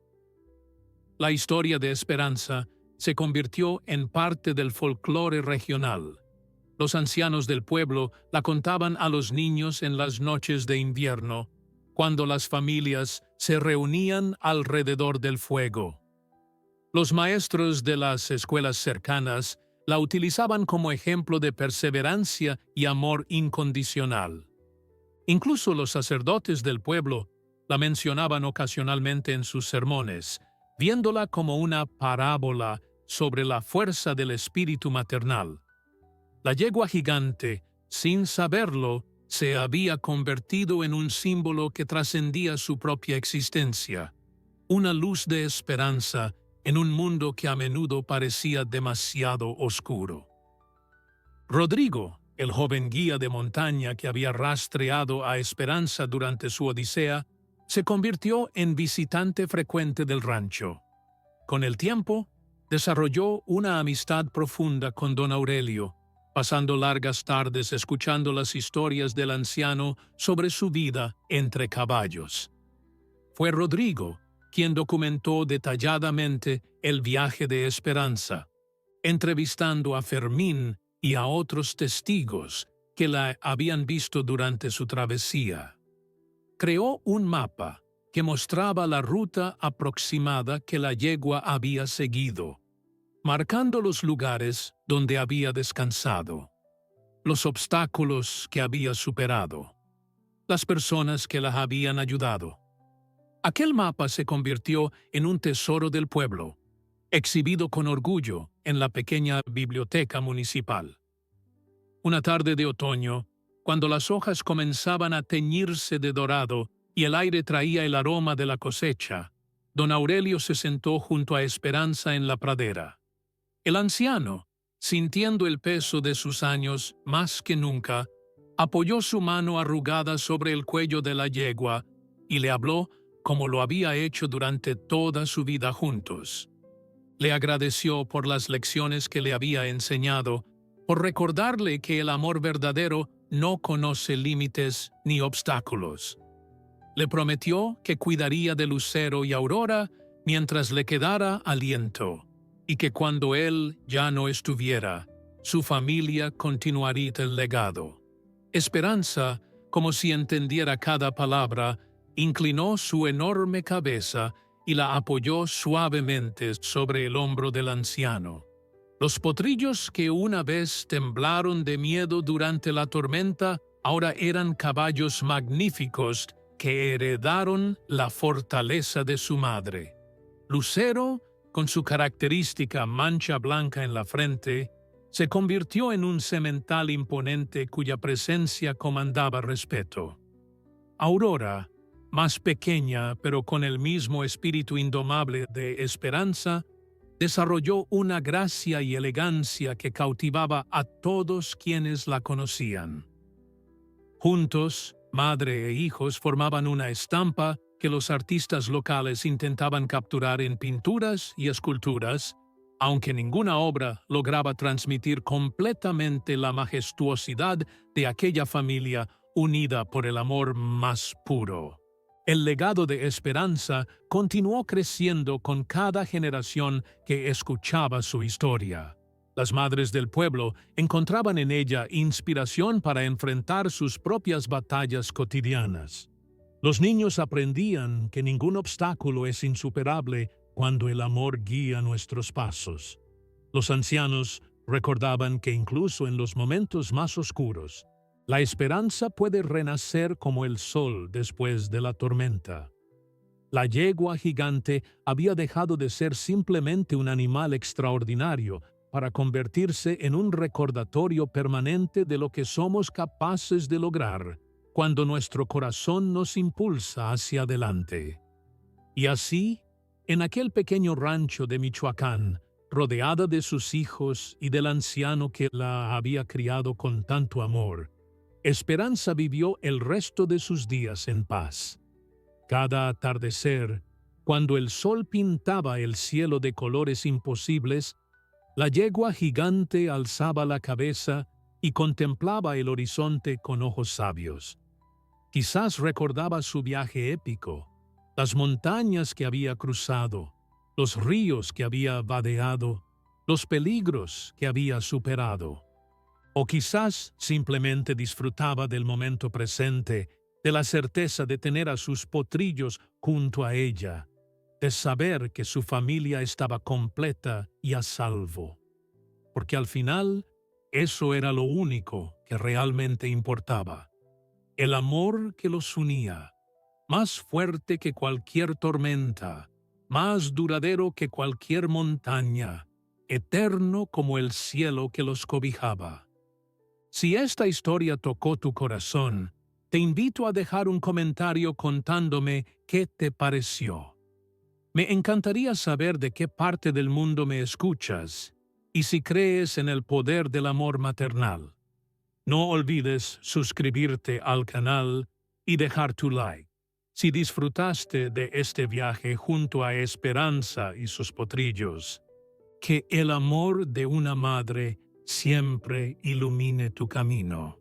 La historia de Esperanza se convirtió en parte del folclore regional. Los ancianos del pueblo la contaban a los niños en las noches de invierno, cuando las familias se reunían alrededor del fuego. Los maestros de las escuelas cercanas la utilizaban como ejemplo de perseverancia y amor incondicional. Incluso los sacerdotes del pueblo la mencionaban ocasionalmente en sus sermones, viéndola como una parábola sobre la fuerza del espíritu maternal. La yegua gigante, sin saberlo, se había convertido en un símbolo que trascendía su propia existencia, una luz de esperanza en un mundo que a menudo parecía demasiado oscuro. Rodrigo, el joven guía de montaña que había rastreado a Esperanza durante su odisea, se convirtió en visitante frecuente del rancho. Con el tiempo, desarrolló una amistad profunda con don Aurelio, pasando largas tardes escuchando las historias del anciano sobre su vida entre caballos. Fue Rodrigo quien documentó detalladamente el viaje de Esperanza, entrevistando a Fermín y a otros testigos que la habían visto durante su travesía. Creó un mapa que mostraba la ruta aproximada que la yegua había seguido, marcando los lugares donde había descansado, los obstáculos que había superado, las personas que la habían ayudado. Aquel mapa se convirtió en un tesoro del pueblo, exhibido con orgullo en la pequeña biblioteca municipal. Una tarde de otoño, cuando las hojas comenzaban a teñirse de dorado y el aire traía el aroma de la cosecha, don Aurelio se sentó junto a Esperanza en la pradera. El anciano, sintiendo el peso de sus años más que nunca, apoyó su mano arrugada sobre el cuello de la yegua y le habló como lo había hecho durante toda su vida juntos. Le agradeció por las lecciones que le había enseñado, por recordarle que el amor verdadero no conoce límites ni obstáculos. Le prometió que cuidaría de Lucero y Aurora mientras le quedara aliento, y que cuando él ya no estuviera, su familia continuaría el legado. Esperanza, como si entendiera cada palabra, inclinó su enorme cabeza y la apoyó suavemente sobre el hombro del anciano. Los potrillos que una vez temblaron de miedo durante la tormenta ahora eran caballos magníficos que heredaron la fortaleza de su madre. Lucero, con su característica mancha blanca en la frente, se convirtió en un semental imponente cuya presencia comandaba respeto. Aurora, más pequeña pero con el mismo espíritu indomable de Esperanza, desarrolló una gracia y elegancia que cautivaba a todos quienes la conocían. Juntos, madre e hijos formaban una estampa que los artistas locales intentaban capturar en pinturas y esculturas, aunque ninguna obra lograba transmitir completamente la majestuosidad de aquella familia unida por el amor más puro. El legado de Esperanza continuó creciendo con cada generación que escuchaba su historia. Las madres del pueblo encontraban en ella inspiración para enfrentar sus propias batallas cotidianas. Los niños aprendían que ningún obstáculo es insuperable cuando el amor guía nuestros pasos. Los ancianos recordaban que incluso en los momentos más oscuros, la esperanza puede renacer como el sol después de la tormenta. La yegua gigante había dejado de ser simplemente un animal extraordinario para convertirse en un recordatorio permanente de lo que somos capaces de lograr cuando nuestro corazón nos impulsa hacia adelante. Y así, en aquel pequeño rancho de Michoacán, rodeada de sus hijos y del anciano que la había criado con tanto amor, Esperanza vivió el resto de sus días en paz. Cada atardecer, cuando el sol pintaba el cielo de colores imposibles, la yegua gigante alzaba la cabeza y contemplaba el horizonte con ojos sabios. Quizás recordaba su viaje épico, las montañas que había cruzado, los ríos que había vadeado, los peligros que había superado. O quizás simplemente disfrutaba del momento presente, de la certeza de tener a sus potrillos junto a ella, de saber que su familia estaba completa y a salvo. Porque al final, eso era lo único que realmente importaba. El amor que los unía, más fuerte que cualquier tormenta, más duradero que cualquier montaña, eterno como el cielo que los cobijaba. Si esta historia tocó tu corazón, te invito a dejar un comentario contándome qué te pareció. Me encantaría saber de qué parte del mundo me escuchas y si crees en el poder del amor maternal. No olvides suscribirte al canal y dejar tu like. Si disfrutaste de este viaje junto a Esperanza y sus potrillos, que el amor de una madre siempre ilumine tu camino.